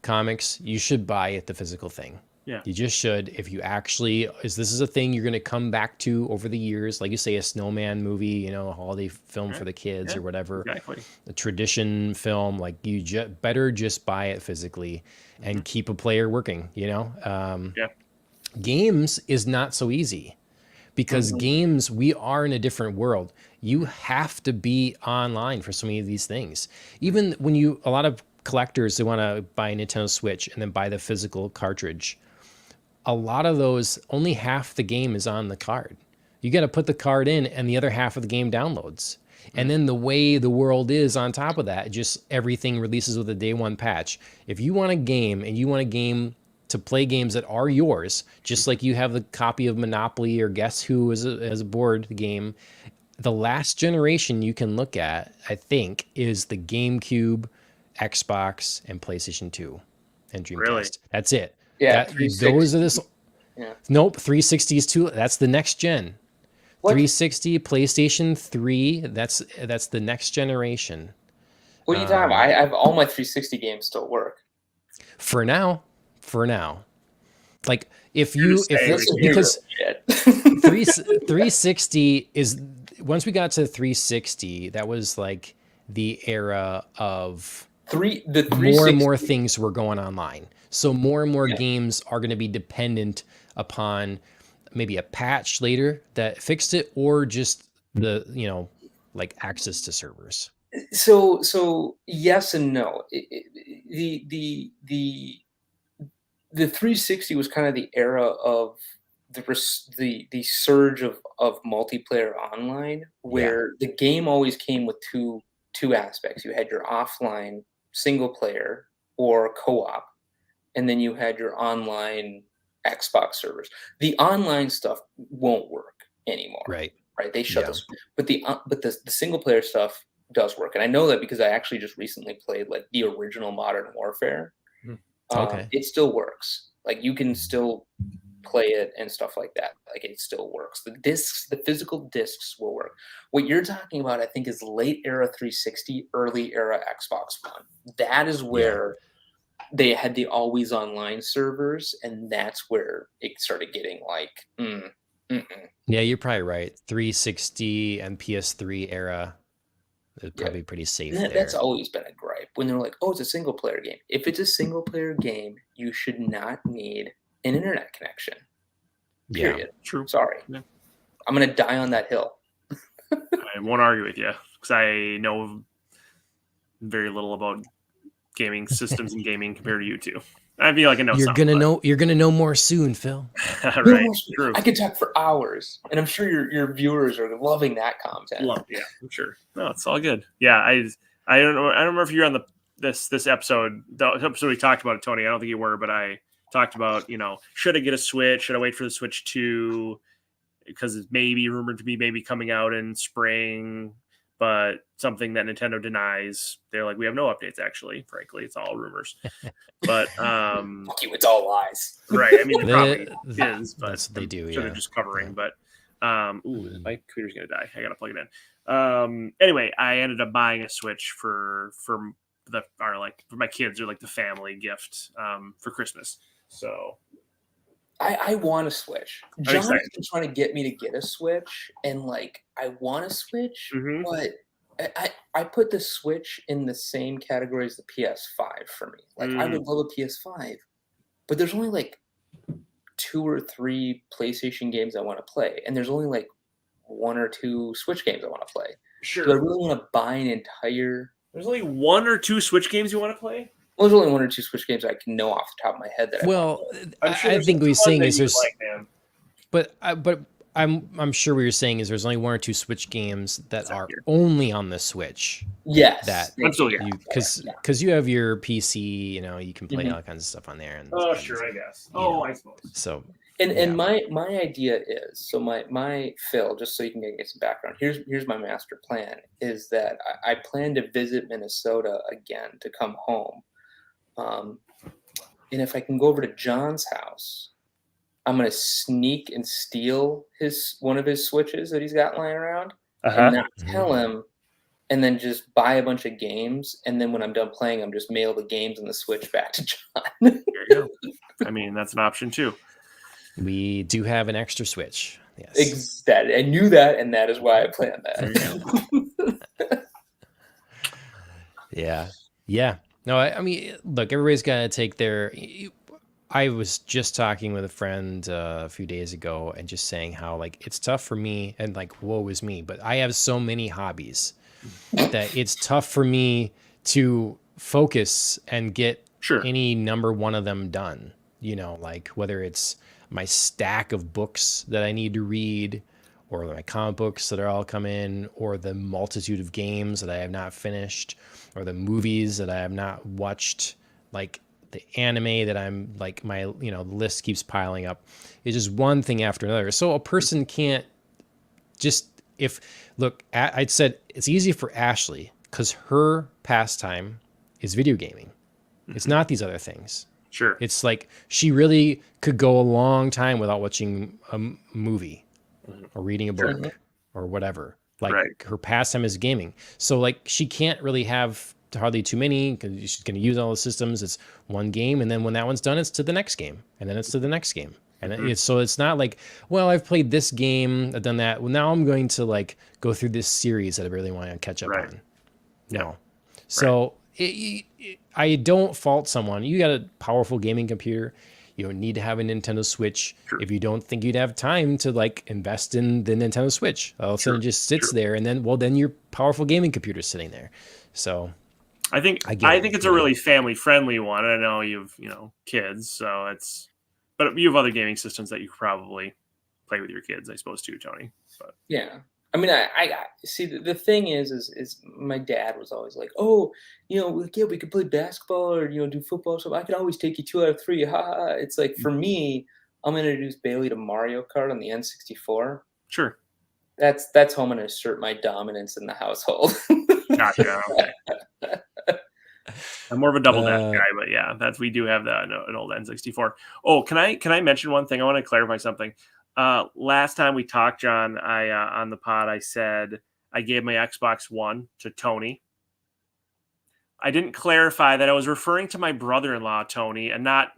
Comics, you should buy it, the physical thing. Yeah. You just should. If you actually, this is a thing you're going to come back to over the years, like you say, a snowman movie, a holiday film for the kids or whatever, exactly. A tradition film, like you better just buy it physically and keep a player working, Games is not so easy because games, we are in a different world. You have to be online for so many of these things. Even when a lot of collectors, they want to buy a Nintendo Switch and then buy the physical cartridge. a lot of those, only half the game is on the card. You got to put the card in and the other half of the game downloads. And then the way the world is on top of that, just everything releases with a day one patch. If you want a game and you want a game to play games that are yours, just like you have the copy of Monopoly or Guess Who as a board game, the last generation you can look at, I think, is the GameCube, Xbox, and PlayStation 2 and Dreamcast. Really? That's it. Yeah, Those are this. Yeah. Nope, 360 is too. That's the next gen. What? 360, PlayStation 3. That's the next generation. What are you talking about? I have all my 360 games still work. For now. Like if Because 360 is, once we got to 360, that was like the era of more and more things were going online. So more and more games are going to be dependent upon maybe a patch later that fixed it, or just the, like access to servers. So yes and no. The 360 was kind of the era of the surge of multiplayer online, where the game always came with two aspects. You had your offline single player or co-op, and then you had your online Xbox servers. The online stuff won't work anymore. Right. They shut those. But the single player stuff does work, and I know that because I actually just recently played like the original Modern Warfare. Okay. It still works. Like you can still play it and stuff like that. Like it still works. The physical discs will work. What you're talking about, I think, is late era 360, early era Xbox One. That is where they had the always online servers, and that's where it started getting like, Yeah, you're probably right. 360 and PS3 era is probably pretty safe there. That's always been a gripe when they're like, oh, it's a single player game. If it's a single player game, you should not need an internet connection. Period. Yeah, true. Sorry. Yeah. I'm going to die on that hill. I won't argue with you because I know very little about gaming systems and gaming compared to you two. I feel like I know You're gonna know more soon, Phil. Right. True. I could talk for hours, and I'm sure your viewers are loving that content. Yeah, I'm sure. No, it's all good. Yeah, I don't know. I don't remember if you're on this episode. The episode we talked about it, Tony. I don't think you were, but I talked about, should I get a Switch? Should I wait for the Switch 2? Because it's maybe rumored to be coming out in spring, but something that Nintendo denies. They're like, we have no updates, actually. Frankly, it's all rumors. But fuck you, it's all lies. Right. I mean, it probably is, but that's what they do. They're just covering. But my computer's gonna die. I gotta plug it in. Anyway, I ended up buying a Switch for my kids, or like the family gift for Christmas. So I want a Switch. John's been trying to get me to get a Switch, and like I want a Switch, but I put the Switch in the same category as the PS5 for me. Like I would love a PS5, but there's only like 2 or 3 PlayStation games I want to play, and there's only like 1 or 2 Switch games I want to play. Sure. Do I really want to buy an entire? There's only 1 or 2 Switch games you want to play? Well, there's only 1 or 2 Switch games I can know off the top of my head that. I think what he's saying is there's, but I'm sure what you're saying is there's only 1 or 2 Switch games that are only on the Switch. Yes, that absolutely. Because you have your PC, you can play all kinds of stuff on there. And sure, I guess. I suppose so. And my idea is, so my Phil, just so you can get some background. Here's my master plan, is that I plan to visit Minnesota again to come home. And if I can go over to John's house, I'm gonna sneak and steal one of his Switches that he's got lying around, and not tell him, and then just buy a bunch of games. And then when I'm done playing, I'm just mail the games and the Switch back to John. There you go. I mean, that's an option too. We do have an extra Switch. Yes. Exactly. I knew that, and that is why I planned that. Yeah. No, I mean, look, everybody's got to take their. I was just talking with a friend a few days ago and just saying how like it's tough for me, and like woe is me, but I have so many hobbies that it's tough for me to focus and get any number one of them done. Like whether it's my stack of books that I need to read, or my comic books that are all come in, or the multitude of games that I have not finished, or the movies that I have not watched, like the anime that I'm like, my, you know, the list keeps piling up. It's just one thing after another. So a person can't just, I'd said it's easy for Ashley because her pastime is video gaming. It's not these other things. Sure. It's like she really could go a long time without watching a movie or reading a book or whatever. Like her pastime is gaming. So like she can't really have hardly too many because she's going to use all the systems. It's one game, and then when that one's done, it's to the next game, and then it's to the next game. And so it's not like, well, I've played this game, I've done that. Well, now I'm going to like go through this series that I really want to catch up on. No. So I don't fault someone. You got a powerful gaming computer. You don't need to have a Nintendo Switch if you don't think you'd have time to like invest in the Nintendo Switch. All of a sudden it just sits there, and then your powerful gaming computer's sitting there. So I think it's a really family friendly one. I know you've kids, so it's, but you have other gaming systems that you could probably play with your kids, I suppose, too, Tony. But yeah. I mean, I see. The thing is my dad was always like, "Oh, yeah, we could play basketball or do football. So I can always take you 2 out of 3." Ha ha. It's like for me, I'm gonna introduce Bailey to Mario Kart on the N64. Sure. That's how I'm gonna assert my dominance in the household. Gotcha. Okay. I'm more of a double dash guy, but yeah, we do have an old N64. Oh, can I mention one thing? I want to clarify something. Last time we talked, John, I on the pod, I said I gave my Xbox One to Tony. I didn't clarify that I was referring to my brother-in-law, Tony, and not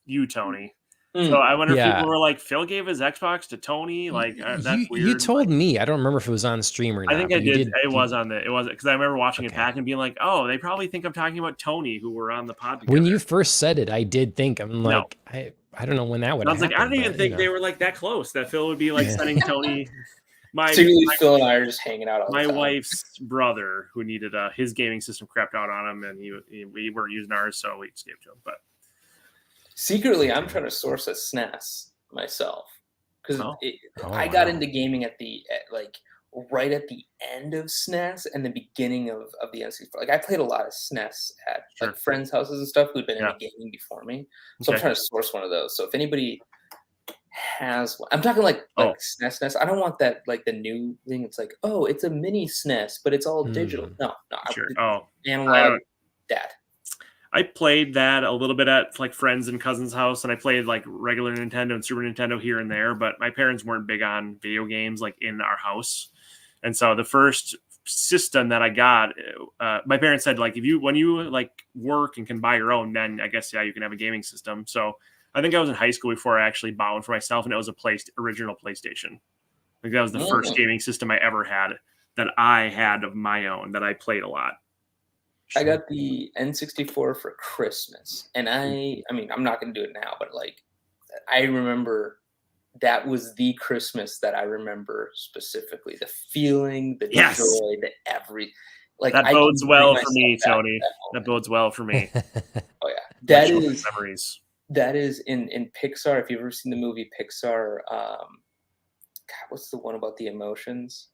you, Tony. So I wonder if people were like, Phil gave his Xbox to Tony. Like that's weird. You told me. I don't remember if it was on stream or not. I think I did. It was because I remember watching it back and being like, oh, they probably think I'm talking about Tony, who were on the pod together. When you first said it, I did think, I'm like, I don't know when that would happen. I was like, I don't even think they were like that close, that Phil would be like sending Tony. Phil and I are just hanging out all the time. My wife's brother, who needed his gaming system crapped out on him, and we weren't using ours, so we just gave it to him. But secretly, I'm trying to source a SNES myself because I got into gaming right at the end of SNES and the beginning of the N64. Like I played a lot of SNES at like friends' houses and stuff who'd been into gaming before me. So I'm trying to source one of those. So if anybody has one, I'm talking like SNES. I don't want that like the new thing. It's like, oh, it's a mini SNES, but it's all digital. No. Analog. Dad. I played that a little bit at like friends and cousins' house, and I played like regular Nintendo and Super Nintendo here and there, but my parents weren't big on video games like in our house. And so the first system that I got, my parents said like, when you like work and can buy your own, then I guess, you can have a gaming system. So I think I was in high school before I actually bought one for myself, and it was a original PlayStation. Like that was the first gaming system I ever had that I had of my own that I played a lot. I got the N64 for Christmas, and I mean, I'm not going to do it now, but like, I remember that was the Christmas that I remember specifically. The feeling, the joy, that bodes well for me, Tony. That bodes well for me. Oh yeah, that is memories. That is in Pixar. If you've ever seen the movie Pixar, God, what's the one about the emotions?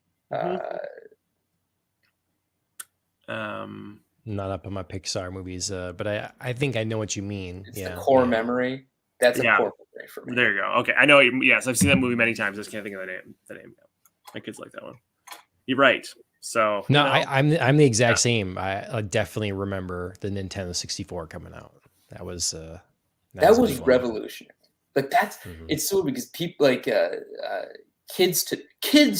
Not up on my Pixar movies, but I think I know what you mean. It's the core memory. That's a core memory for me. There you go. Okay, I know. Yes, I've seen that movie many times. I just can't think of the name. My kids like that one. You're right. So no, I'm the exact same. I definitely remember the Nintendo 64 coming out. That was revolutionary. Like that's it's so because people like kids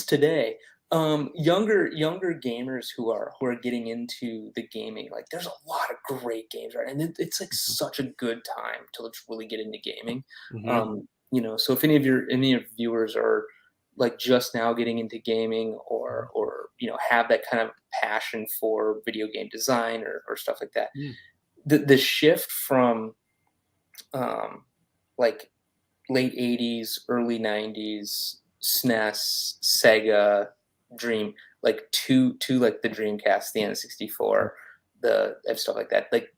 today. Younger gamers who are getting into the gaming, like there's a lot of great games, right? And it's like such a good time to really get into gaming. So if any of your viewers are like just now getting into gaming or have that kind of passion for video game design or stuff like that, the shift from like late 80s, early 90s, SNES, Sega, Dream, like to like the Dreamcast, the N64, the stuff like that. Like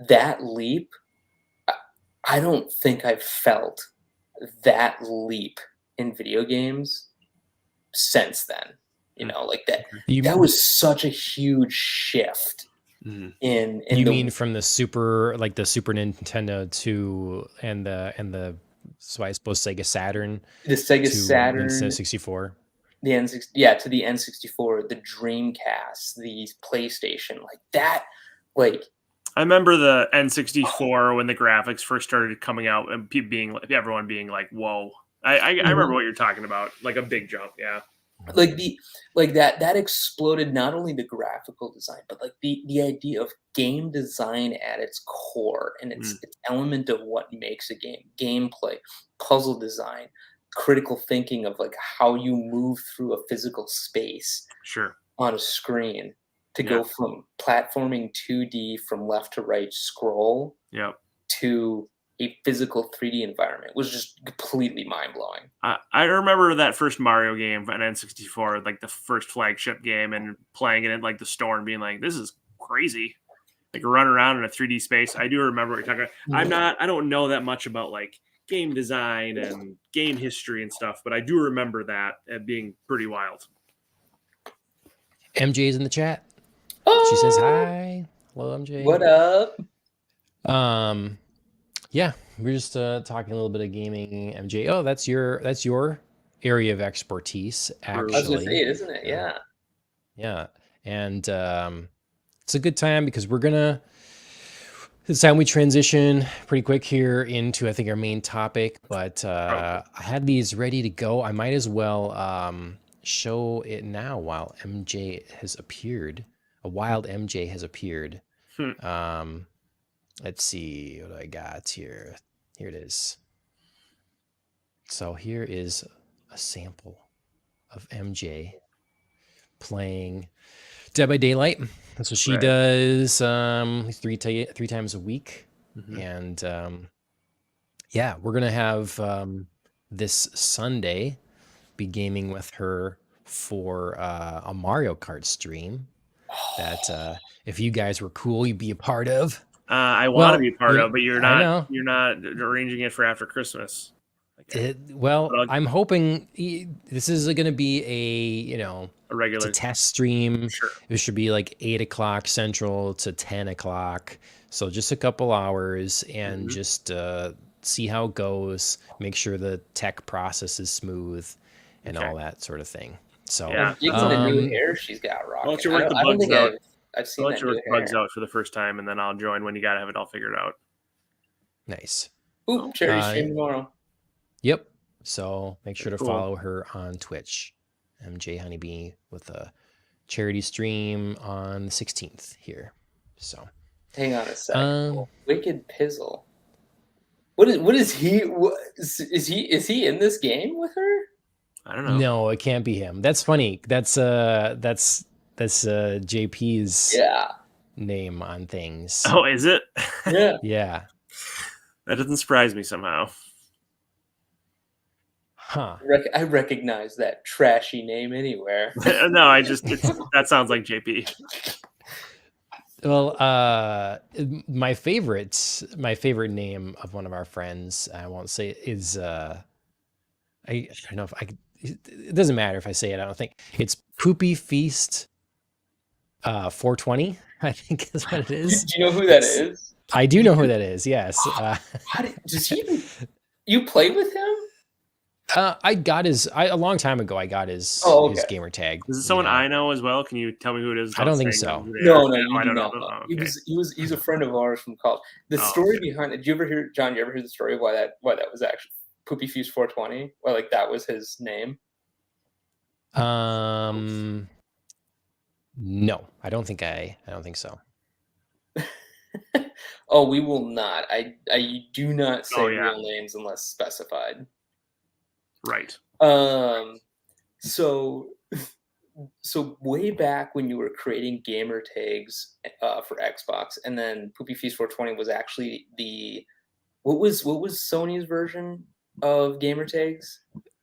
that leap, I don't think I've felt that leap in video games since then. You know, like that was such a huge shift. In you mean from the Super Nintendo to and the so I suppose Sega Saturn, the Sega to Saturn, Nintendo 64, the N64, to the N64, the Dreamcast, the PlayStation, like that, like. I remember the N64 when the graphics first started coming out and everyone being like, "Whoa!" I remember what you're talking about, like a big jump, yeah. Like that exploded not only the graphical design, but like the idea of game design at its core and its element of what makes a game, gameplay, puzzle design, critical thinking of like how you move through a physical space on a screen to go from platforming 2D from left to right scroll to a physical 3D environment was just completely mind-blowing. I remember that first Mario game on N64, like the first flagship game, and playing it in like the store and being like, "This is crazy!" Like run around in a 3D space. I do remember what you're talking about. I don't know that much about like game design and game history and stuff, but I do remember that being pretty wild. MJ's in the chat. Oh, she says hi. Hello, MJ. What up? Yeah, we're just talking a little bit of gaming, MJ. Oh, that's your area of expertise, actually. I was gonna say, isn't it? Yeah. Yeah, and it's a good time because it's time we transition pretty quick here into, I think, our main topic. But I had these ready to go. I might as well show it now while MJ has appeared. A wild MJ has appeared. Let's see what I got here. Here it is. So here is a sample of MJ playing Dead by Daylight. That's what she does three times a week. And yeah, we're going to have this Sunday be gaming with her for a Mario Kart stream that if you guys were cool, you'd be a part of. I want to be part of, but you're not arranging it for after Christmas. I'm hoping this is going to be a regular test stream. Sure. It should be like 8 o'clock Central to 10 o'clock. So just a couple hours and just see how it goes. Make sure the tech process is smooth and all that sort of thing. So the new hair she's got rocking. Why don't you work the bugs out? I've seen that new hair. Bugs out for the first time, and then I'll join when you gotta have it all figured out. Nice. Ooh, charity stream tomorrow. Yep. So make sure to follow her on Twitch, MJ Honeybee, with a charity stream on the 16th here. So hang on a second. Wicked Pizzle. What is he? Is he in this game with her? I don't know. No, it can't be him. That's funny. That's JP's name on things. Oh, is it? Yeah. Yeah. That doesn't surprise me somehow. Huh. I recognize that trashy name anywhere. No, that sounds like JP. Well, my favorite name of one of our friends, I won't say, is I don't know if it doesn't matter if I say it. I don't think it's Poopy Feast 420. I think is what it is. Do you know who that is? I do know who that is. Yes. Does he even? You play with him? I got a long time ago. I got his gamer tag. Is it someone I know as well? Can you tell me who it is? I don't think so. No, I don't know. Okay. He's a friend of ours from college. The story behind it. Did you ever hear, John? You ever hear the story of why that was actually Poopy Fuse 420? Why like that was his name? No, I don't think so. Oh, we will not. I do not say real names unless specified. Right. So way back when you were creating gamer tags for Xbox, and then Poopy Feast 420 was actually what was Sony's version of gamer tags?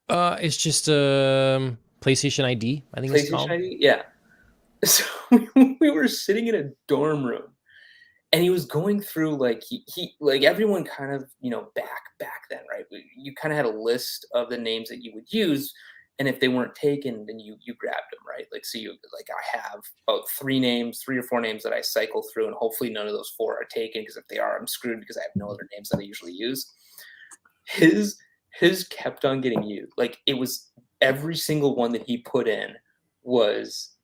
It's just PlayStation ID. I think it's called. PlayStation ID. Yeah. So we were sitting in a dorm room, and he was going through like he like everyone kind of back then, right? You kind of had a list of the names that you would use, and if they weren't taken, then you grabbed them, right? Like so you like I have about 3 or 4 names that I cycle through, and hopefully none of those 4 are taken because if they are, I'm screwed because I have no other names that I usually use. His kept on getting used. Like it was every single one that he put in was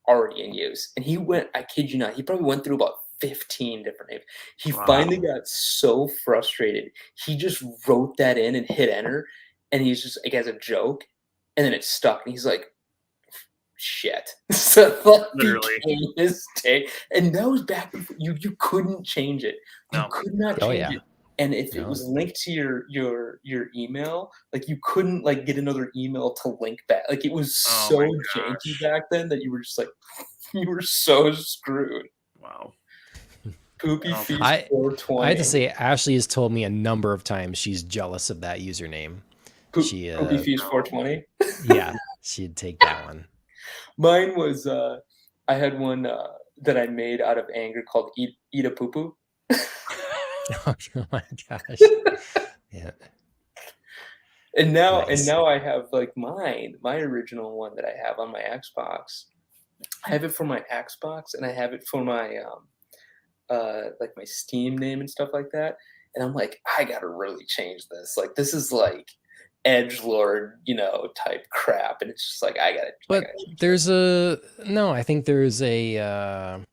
already in use, and he went. I kid you not, he probably went through about 15 different names. He finally got so frustrated, he just wrote that in and hit enter, and he's just like as a joke, and then it stuck, and he's like, "Shit!" So like, Literally, became his take, and that was back before you couldn't change it. You could not change it. And if it was linked to your email, like you couldn't like get another email to link back. Like it was so janky back then that you were just like you were so screwed. Wow. Poopy Feast 420. I have to say, Ashley has told me a number of times she's jealous of that username. Poopy Feast 420. Yeah, she'd take that one. Mine was I had one that I made out of anger called Eat a Poo Poo. Oh my gosh. Yeah. And now I have like my original one that I have on my Xbox. I have it for my Xbox and I have it for my like my Steam name and stuff like that. And I'm like, I gotta really change this. Like this is like edgelord, type crap. And it's just like I gotta. But I think there's a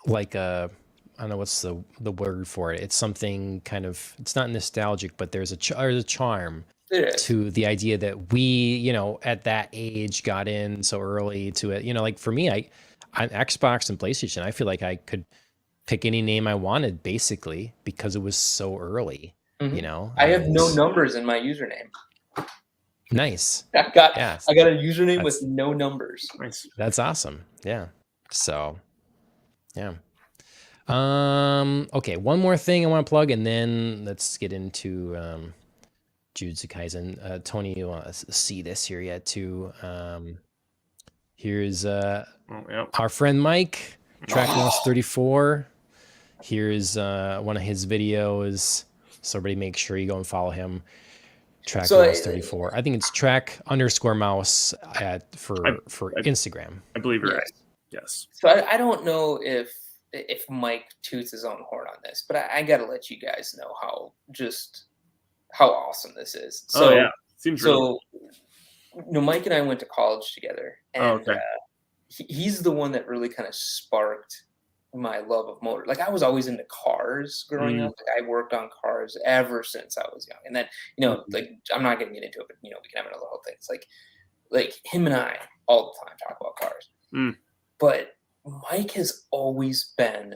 like a. I don't know what's the word for it. It's something kind of, it's not nostalgic, but there's a charm to the idea that we, at that age got in so early to it. Like for me, on Xbox and PlayStation, I feel like I could pick any name I wanted basically because it was so early, I have no numbers in my username. Nice. I got a username with no numbers. Nice. That's awesome. Yeah. So, yeah. Okay, one more thing I want to plug, and then let's get into Jujutsu Kaisen. Tony, you want to see this here yet too? Here's our friend Mike, Track Mouse 34. Here's one of his videos. So everybody make sure you go and follow him. Track Mouse 34. I think it's track_mouse for Instagram. I believe you're right. Yes. So I don't know if Mike toots his own horn on this, but I got to let you guys know how awesome this is. So, seems really cool. Mike and I went to college together, and he's the one that really kind of sparked my love of motor. Like I was always into cars growing up. Like I worked on cars ever since I was young, and then like I'm not going to get into it, but we can have another whole thing. It's like him and I all the time talk about cars, but Mike has always been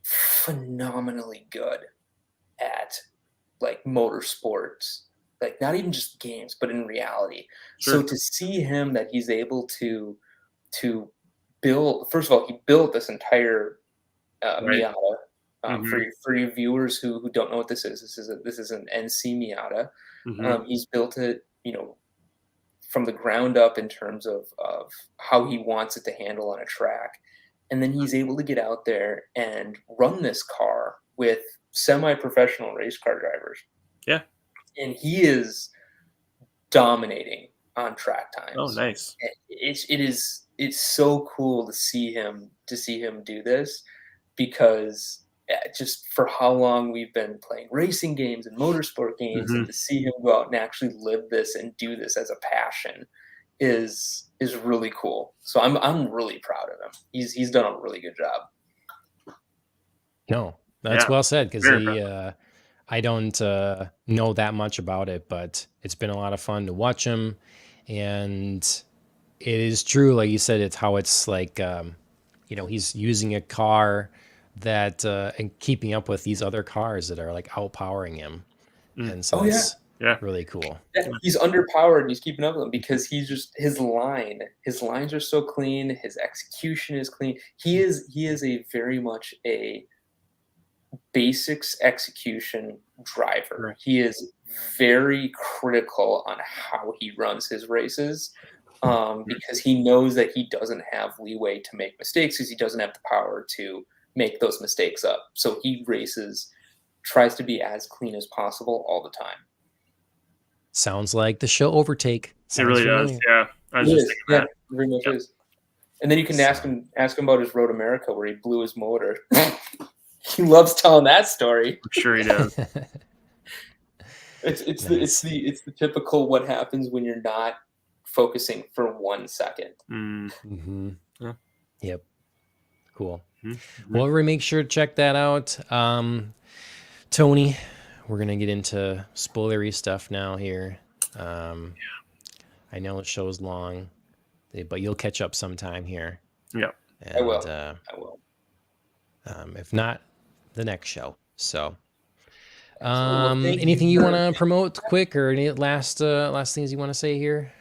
phenomenally good at like motorsports, like not even just games, but in reality. Sure. So to see him that he's able to build, first of all, he built this entire Miata. For your viewers who don't know what this is an NC Miata. He's built it, from the ground up in terms of how he wants it to handle on a track. And then he's able to get out there and run this car with semi-professional race car drivers. Yeah. And he is dominating on track times. Oh, nice. It's so cool to see him do this, because just for how long we've been playing racing games and motorsport games, and to see him go out and actually live this and do this as a passion is really cool. So I'm really proud of him. He's done a really good job. No, that's well said, because I don't know that much about it, but it's been a lot of fun to watch him. And it is true, like you said, it's like he's using a car that and keeping up with these other cars that are like outpowering him. And so it's really cool. Yeah, he's underpowered and he's keeping up with them because he's just his lines are so clean, his execution is clean. He is a very much a basics execution driver. Right. He is very critical on how he runs his races, because he knows that he doesn't have leeway to make mistakes, because he doesn't have the power to make those mistakes up. So he tries to be as clean as possible all the time. Sounds like the show Overtake. It really does. Yeah. I was just thinking Yeah, that. it very much is. And then you can ask him about his Road America where he blew his motor. He loves telling that story. I'm sure he does. It's Nice. the typical what happens when you're not focusing for 1 second. Mm-hmm. Yeah. Yep. Cool. Mm-hmm. Well, everybody make sure to check that out. Tony, we're going to get into spoilery stuff now here. I know the show's long, but you'll catch up sometime here. Yeah. And, I will. If not, the next show. So, Well, thank anything you for- want to promote quick, or any last things you want to say here?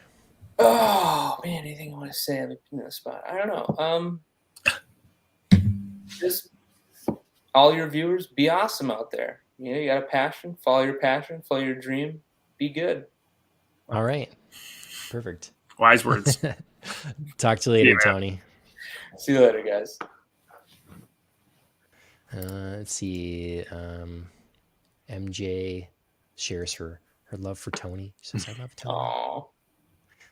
Oh man, anything I want to say on the spot? I don't know. Just all your viewers, be awesome out there. You know, you got a passion, follow your dream, be good. All right. Perfect. Wise words. Talk to you later, Yeah, man. Tony. See you later, guys. Let's see. MJ shares her love for Tony. She says, "I love Tony." Aw.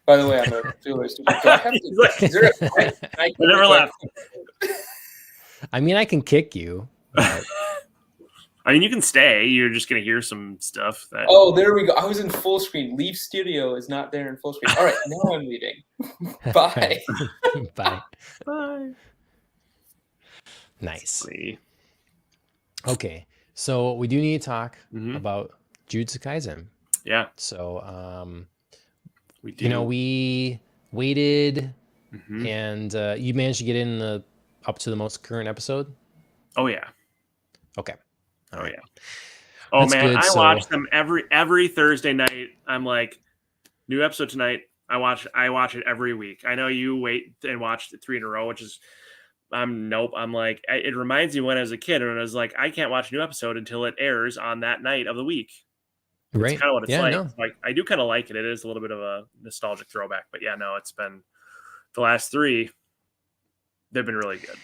By the way, I'm a feeler. Do I have to, is there I never left. I mean, I can kick you. But... I mean, you can stay. You're just going to hear some stuff that. Oh, there we go. I was in full screen. Leave studio is not there in full screen. All right, now I'm leaving. Bye. Bye. Bye. Nice. See. Okay, so we do need to talk Mhm. about Jujutsu Kaisen. Yeah, So, we do. you know, we waited, Mhm. and you managed to get in up to the most current episode. Oh yeah. Okay. All Oh right. yeah. Oh That's man, good, I so- watch them every Thursday night. I'm like, new episode tonight. I watch it every week. I know you wait and watch 3 in a row, which is nope. I'm like, it reminds me when I was a kid and I was like, I can't watch a new episode until it airs on that night of the week. Right. It's kind of what it's Yeah, like. no. Like I do kind of like it. It is a little bit of a nostalgic throwback, but yeah, no, it's been the last 3. They've been really good.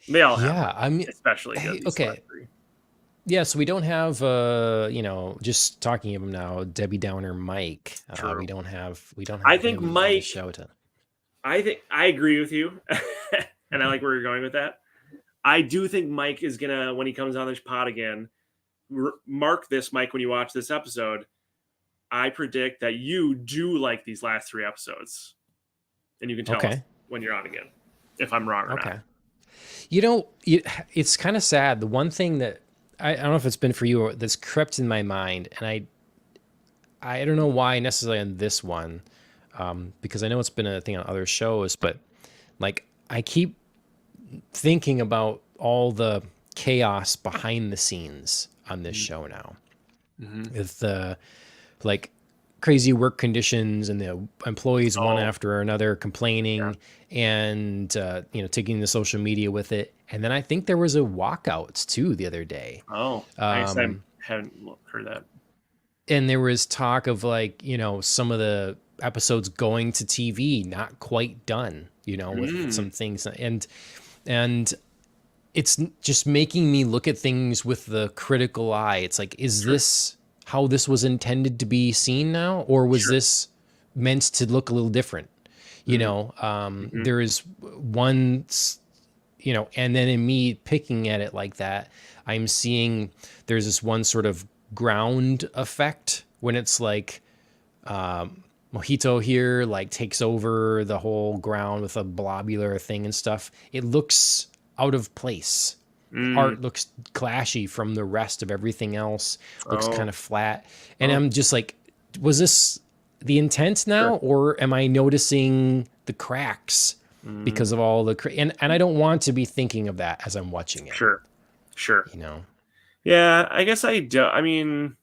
They all have, Yeah, I mean, especially good. hey, these okay. last 3. Yeah, so we don't have, you know, just talking of him now, Debbie Downer Mike. True. We don't have. I think him on the Mike- show to. I think I agree with you, and I like where you're going with that. I do think Mike is gonna, when he comes on this pod again, mark this, Mike, when you watch this episode. I predict that you do like these last 3 episodes, and you can tell us Okay. when you're on again if I'm wrong or Okay. not. You know, it's kind of sad. The one thing that I don't know if it's been for you, that's crept in my mind, and I don't know why necessarily on this one, because I know it's been a thing on other shows, but like I keep thinking about all the chaos behind the scenes on this show now, with the like crazy work conditions and the employees one Oh. after another complaining and you know, taking the social media with it. And then I think there was a walkout too the other day. Oh, I guess I Um, haven't heard that. And there was talk of like, you know, some of the episodes going to TV, not quite done, you know, with some things. And it's just making me look at things with the critical eye. It's like, is this how this was intended to be seen now? Or was this meant to look a little different? You know, there is one, you know, and then in me picking at it like that, I'm seeing there's this one sort of ground effect when it's like Mojito here like takes over the whole ground with a blobular thing and stuff. It looks out of place. Art looks clashy from the rest of everything else. Looks kind of flat. And I'm just like, was this the intent now, or am I noticing the cracks because of all the and I don't want to be thinking of that as I'm watching it. Sure. You know. Yeah, I guess I do. I mean,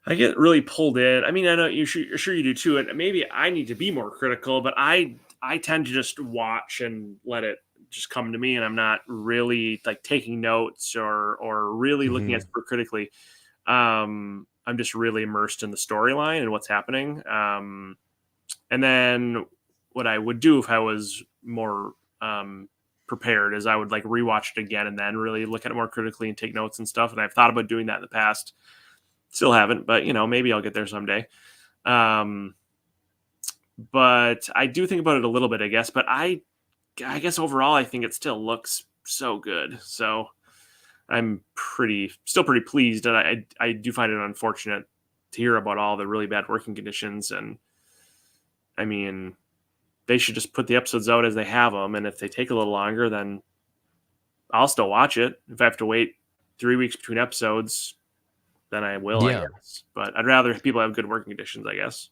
I get really pulled in. I mean, I know you're sure you do too, and maybe I need to be more critical. But I tend to just watch and let it just come to me, and I'm not really like taking notes or really looking at it super critically. I'm just really immersed in the storyline and what's happening. And then what I would do if I was more prepared as I would like rewatch it again and then really look at it more critically and take notes and stuff. And I've thought about doing that in the past. Still haven't, but maybe I'll get there someday. But I do think about it a little bit, I guess. But I guess overall, I think it still looks so good. So I'm still pretty pleased. And I do find it unfortunate to hear about all the really bad working conditions. And I mean, they should just put the episodes out as they have them. And if they take a little longer, then I'll still watch it. If I have to wait 3 weeks between episodes, then I will, I guess. But I'd rather people have good working conditions, I guess.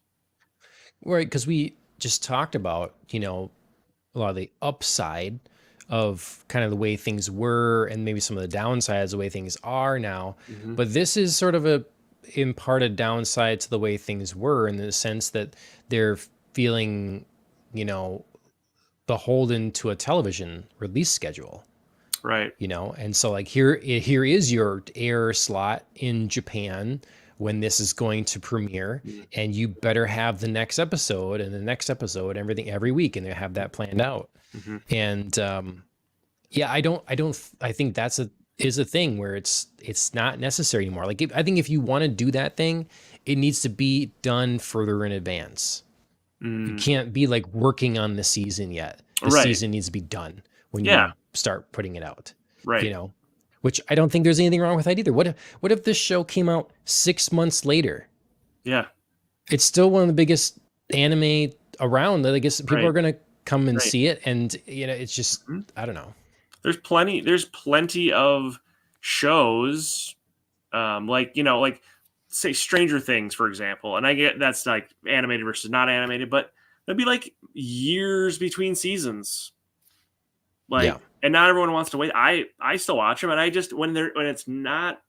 Right, because we just talked about, a lot of the upside of kind of the way things were and maybe some of the downsides, the way things are now. Mm-hmm. But this is sort of in part a downside to the way things were, in the sense that they're feeling, beholden to a television release schedule. Right. And so like here is your air slot in Japan when this is going to premiere, and you better have the next episode and the next episode, everything every week, and they have that planned out. Mm-hmm. And I think that's a thing where it's not necessary anymore. Like I think if you want to do that thing, it needs to be done further in advance. You can't be like working on the season yet. The season needs to be done when you start putting it out. Right. Which I don't think there's anything wrong with that either. What if this show came out 6 months later? Yeah. It's still one of the biggest anime around. I guess people are going to come and see it. And, it's just, I don't know. There's plenty of shows, like say Stranger Things, for example. And I get that's like animated versus not animated, but there'd be like years between seasons. And not everyone wants to wait. I still watch them, and I just when it's not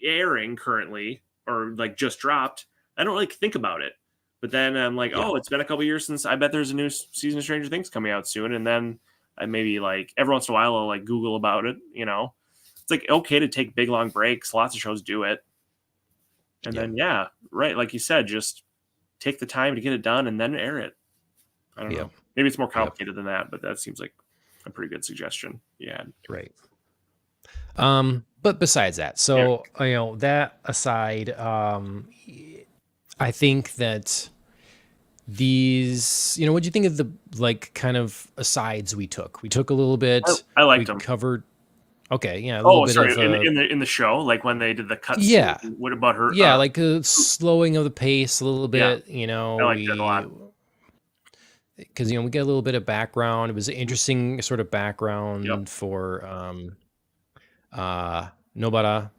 airing currently or like just dropped, I don't like think about it. But then I'm like, oh, it's been a couple years since I bet there's a new season of Stranger Things coming out soon, and then I maybe like every once in a while I'll like Google about it. It's like okay to take big long breaks. Lots of shows do it, and then like you said, just take the time to get it done and then air it. I don't know. Maybe it's more complicated than that, but that seems like a pretty good suggestion. Yeah. Right. But besides that, so that aside, I think that these, what'd you think of the like kind of asides we took? We took a little bit. I liked them. Covered. Okay, yeah. In the show, like when they did the cuts. Yeah. What about her? Yeah, like a slowing of the pace a little bit. I liked it a lot. Because we get a little bit of background. It was an interesting sort of background for Nobara,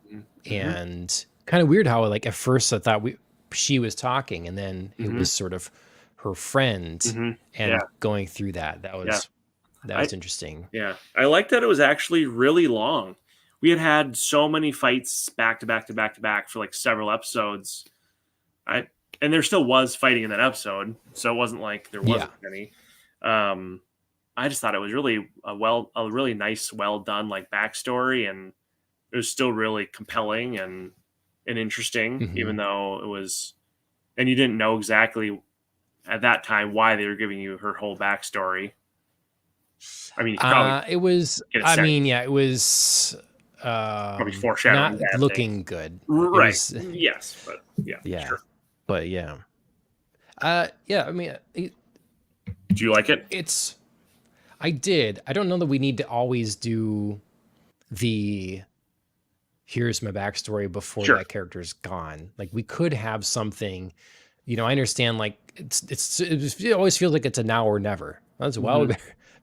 and kind of weird how like at first I thought she was talking, and then it was sort of her friend and going through that. That was interesting. Yeah, I liked that it was actually really long. We had so many fights back to back to back to back for like several episodes. And there still was fighting in that episode, so it wasn't like there wasn't any. I just thought it was really a really nice, well done like backstory, and it was still really compelling and interesting, even though it was, and you didn't know exactly at that time why they were giving you her whole backstory. I mean, it was. I mean, it was probably foreshadowing, not looking good, right? Yes, but yeah, sure. But I mean, do you like it? I did. I don't know that we need to always do here's my backstory before that character's gone. Like we could have something, I understand like it always feels like it's a now or never. That's we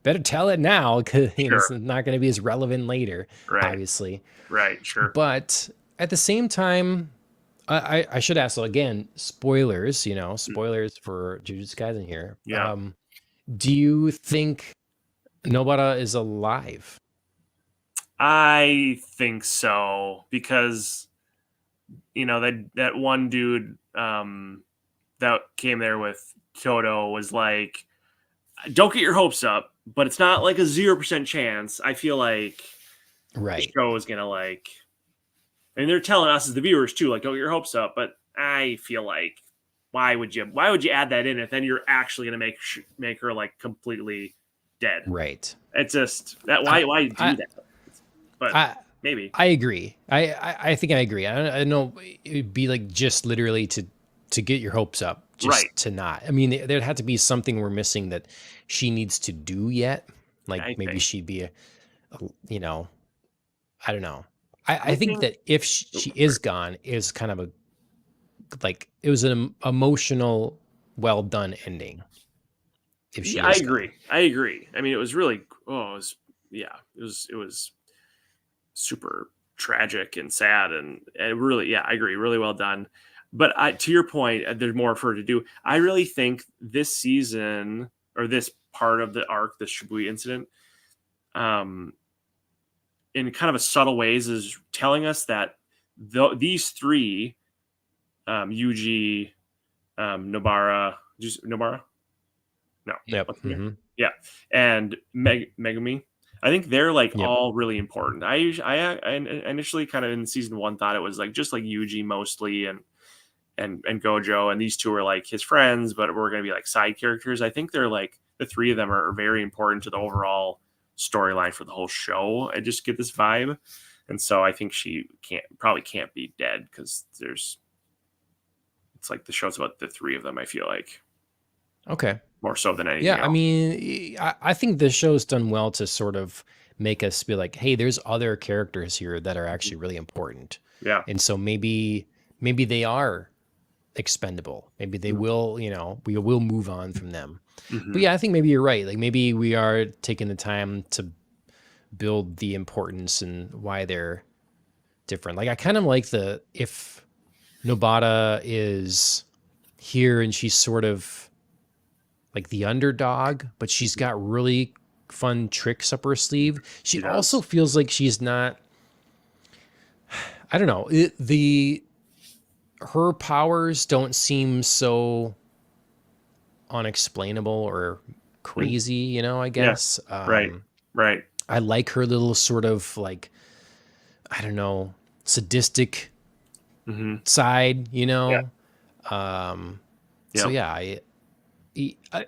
better tell it now because it's not going to be as relevant later, obviously. Right. Sure. But at the same time, I should ask, so again, spoilers, spoilers for Jujutsu Kaisen here. Yeah. Do you think Nobara is alive? I think so, because, that one dude that came there with Toto was like, don't get your hopes up, but it's not like a 0% chance. I feel like the show is going to like, and they're telling us as the viewers too, like, don't get your hopes up. But I feel like, why would you add that in if then you're actually going to make her like completely dead. Right. It's just that why do that? But maybe I agree. I think I agree. I know it'd be like just literally to get your hopes up, just to not. I mean, there'd have to be something we're missing that she needs to do yet. Like I maybe think. she'd be you know, I don't know. I think that if she is gone, is kind of a like it was an emotional, well done ending. If she is gone. I agree. I mean, it was really it was super tragic and sad and really, I agree, really well done. But to your point, there's more for her to do. I really think this season or this part of the arc, the Shibuya incident, in kind of a subtle ways, is telling us that these three, Yuji, Nobara, no, Yep. yeah, and Megumi. I think they're like all really important. I initially kind of in season 1 thought it was like just like Yuji mostly and Gojo, and these two are like his friends, but we're going to be like side characters. I think they're like the three of them are very important to the overall storyline for the whole show. I just get this vibe, and so I think she probably can't be dead because it's like the show's about the three of them. I feel like more so than anything. Yeah, I mean, I think the show's done well to sort of make us be like, hey, there's other characters here that are actually really important. Yeah, and so maybe they are expendable. Maybe they will, we will move on from them. But yeah, I think maybe you're right. Like maybe we are taking the time to build the importance and why they're different. Like I kind of like if Nobata is here and she's sort of like the underdog, but she's got really fun tricks up her sleeve. She also feels like she's not, I don't know, her powers don't seem so unexplainable or crazy, I guess. Right. I like her little sort of like, I don't know, sadistic side, So yeah,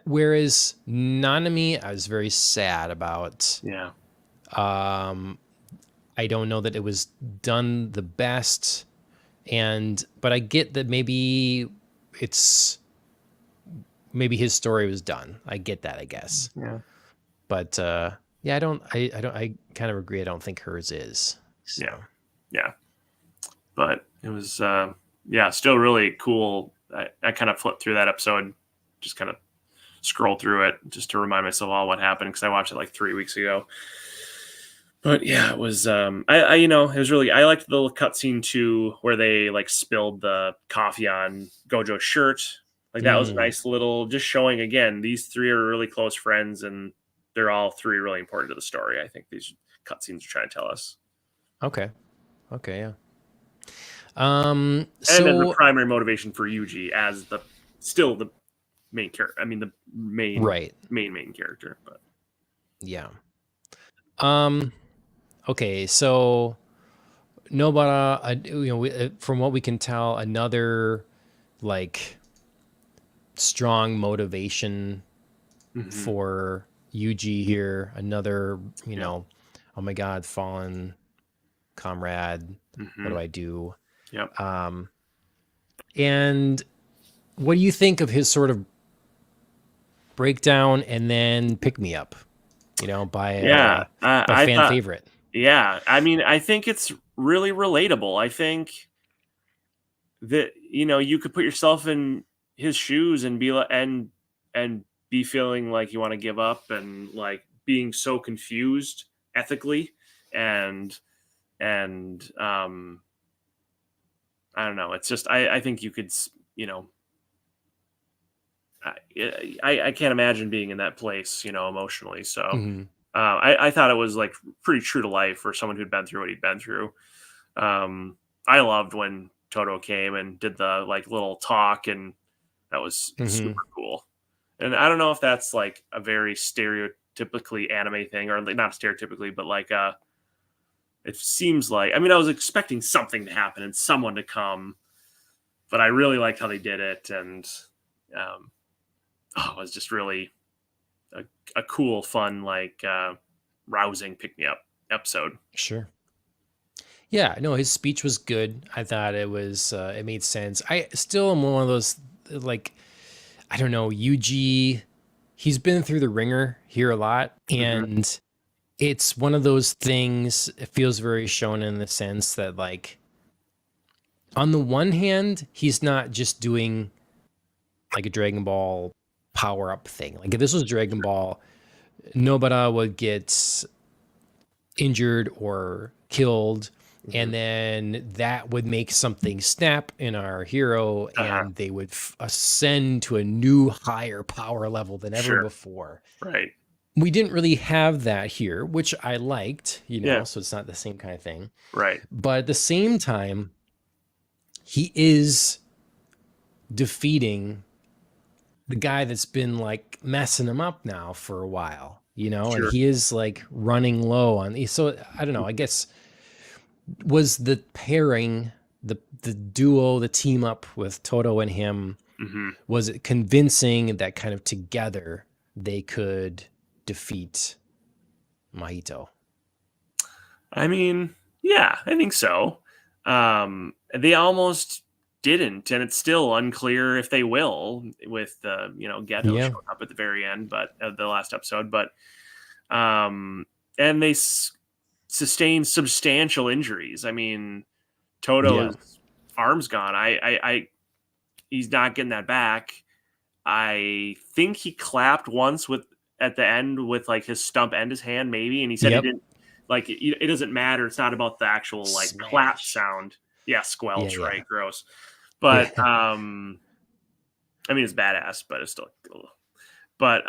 whereas Nanami, I was very sad about. Yeah. I don't know that it was done the best, but I get that maybe his story was done. I get that, I guess. Yeah. But I kind of agree. I don't think hers is. So. Yeah. But it was still really cool. I kind of flipped through that episode, just kind of scroll through it just to remind myself all what happened because I watched it like 3 weeks ago. But yeah, it was it was really, I liked the little cutscene too where they like spilled the coffee on Gojo's shirt. Like that was a nice little, just showing again, these three are really close friends and they're all three really important to the story. I think these cutscenes are trying to tell us. Okay, yeah. And then the primary motivation for Yuji as the main character. I mean, the main character. But yeah. Okay, so Nobara, from what we can tell, another like strong motivation for Yuji here. Another, oh my God, fallen comrade. What do I do? Yep. And what do you think of his sort of breakdown and then pick me up? By a fan favorite. Yeah, I mean, I think it's really relatable. I think that you could put yourself in his shoes and be be feeling like you want to give up and like being so confused ethically and I don't know. It's just I think you could I can't imagine being in that place emotionally. So. I thought it was like pretty true to life for someone who'd been through what he'd been through. I loved when Toto came and did the like little talk, and that was super cool. And I don't know if that's like a very stereotypically anime thing, or not stereotypically, but like it seems like. I mean, I was expecting something to happen and someone to come, but I really liked how they did it, and it was just really. a cool, fun, like rousing pick me up episode. Sure. Yeah, no, his speech was good. I thought it was it made sense. I still am one of those like I don't know, Yuji, he's been through the ringer here a lot, and it's one of those things, it feels very shonen in the sense that like on the one hand, he's not just doing like a Dragon Ball power up thing. Like if this was Dragon Ball, Nobara would get injured or killed, and then that would make something snap in our hero, and they would ascend to a new higher power level than ever before. Right. We didn't really have that here, which I liked, you know, so it's not the same kind of thing. Right. But at the same time, he is defeating the guy that's been like messing him up now for a while, you know, and he is like running low on. So I don't know, I guess was the pairing, the duo, the team up with Toto and him, was it convincing that kind of together they could defeat Mahito? I mean, yeah, I think so. They almost didn't, and it's still unclear if they will with the Geto showing up at the very end, but the last episode. But and they sustained substantial injuries. I mean, Toto's arm's gone. I he's not getting that back. I think he clapped once at the end with like his stump and his hand maybe, and he said he didn't. Like it doesn't matter. It's not about the actual like clap sound. Yeah, squelch, right? Gross. But I mean, it's badass, but it's still. But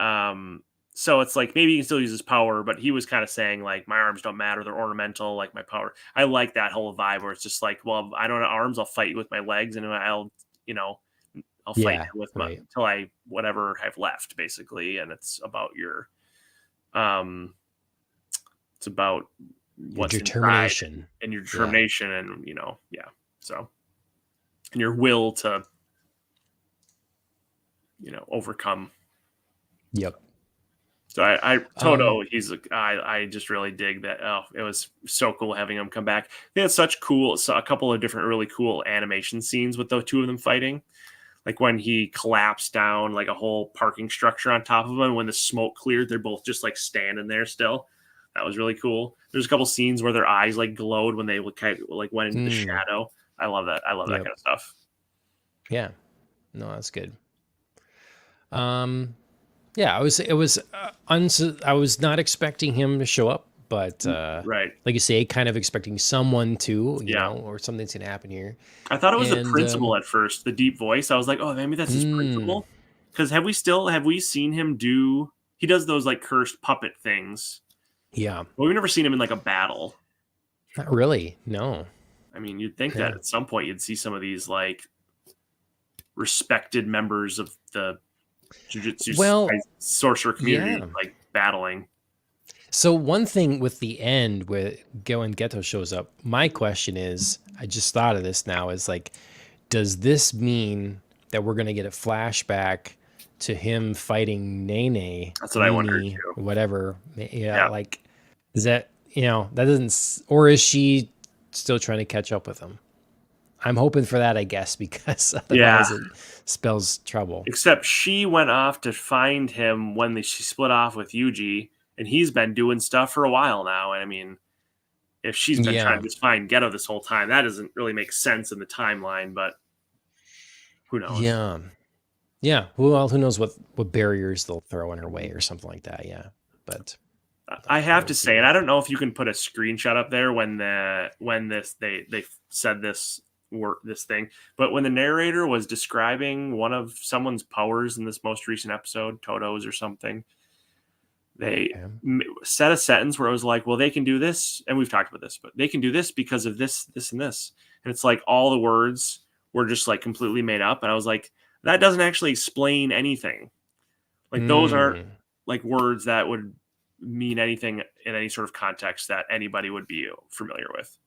so it's like maybe he can still use his power, but he was kind of saying like my arms don't matter; they're ornamental. Like my power, I like that whole vibe where it's just like, well, I don't have arms. I'll fight you with my legs, and I'll fight you with my until I whatever I've left, basically. And it's about your It's about what's your determination and your determination, and so and your will to overcome. Yep. So I Toto, I just really dig that. Oh, it was so cool having him come back. They had a couple of different really cool animation scenes with the two of them fighting. Like when he collapsed down like a whole parking structure on top of him, and when the smoke cleared, they're both just like standing there still. That was really cool. There's a couple scenes where their eyes like glowed when they kind of like went into the shadow. I love that. I love that kind of stuff. Yeah, no, that's good. Yeah, I was not expecting him to show up, but right, like you say, kind of expecting someone to, you know, or something's gonna happen here. I thought it was the principal at first, the deep voice. I was like, oh, maybe that's his principal. Because have we seen him do? He does those like cursed puppet things. Yeah. Well, we've never seen him in like a battle. Not really. No. I mean, you'd think that at some point you'd see some of these like respected members of the Jujutsu sorcerer community like battling. So one thing with the end where Geto shows up, my question is, I just thought of this now, is like, does this mean that we're going to get a flashback to him fighting Nene? That's what I wondered too. Whatever. Yeah. Like, is that, that doesn't, or is she still trying to catch up with him? I'm hoping for that, I guess, because otherwise it spells trouble. Except she went off to find him when she split off with Yuji, and he's been doing stuff for a while now. And I mean, if she's been trying to just find Geto this whole time, that doesn't really make sense in the timeline, but who knows? Yeah. Yeah. Well, who knows what barriers they'll throw in her way or something like that. Yeah. But I have to say, and I don't know if you can put a screenshot up there when they said this thing, but when the narrator was describing one of someone's powers in this most recent episode, Toto's or something, they said a sentence where it was like, well, they can do this, and we've talked about this, but they can do this because of this, this, and this. And it's like all the words were just like completely made up. And I was like, that doesn't actually explain anything. Like those aren't like words that would mean anything in any sort of context that anybody would be familiar with.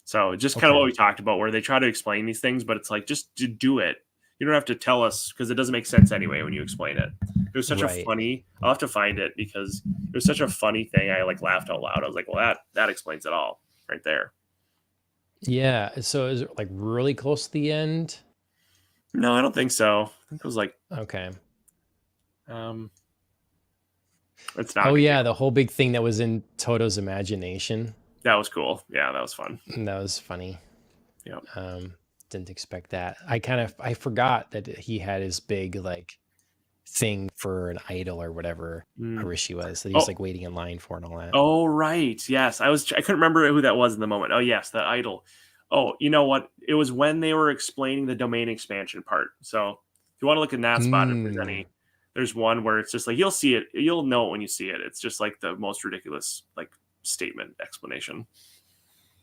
So just kind of what we talked about, where they try to explain these things, but it's like, just to do it. You don't have to tell us, because it doesn't make sense anyway when you explain it. It was such a Right. funny. I'll have to find it because it was such a funny thing. I like laughed out loud. I was like, well, that explains it all right there. Yeah. So is it like really close to the end? No, I don't think so. I think it was like, Okay. it's not. Oh a big yeah, deal. the whole big thing that was in Toto's imagination. That was cool. Yeah, that was fun. That was funny. Yeah. Didn't expect that. I forgot that he had his big like thing for an idol or whatever Harishi was that he was like waiting in line for and all that. Oh right, yes. I couldn't remember who that was in the moment. Oh yes, the idol. Oh, you know what? It was when they were explaining the domain expansion part. So if you want to look in that spot, if there's any, there's one where it's just like you'll see it, you'll know it when you see it. It's just like the most ridiculous like statement explanation.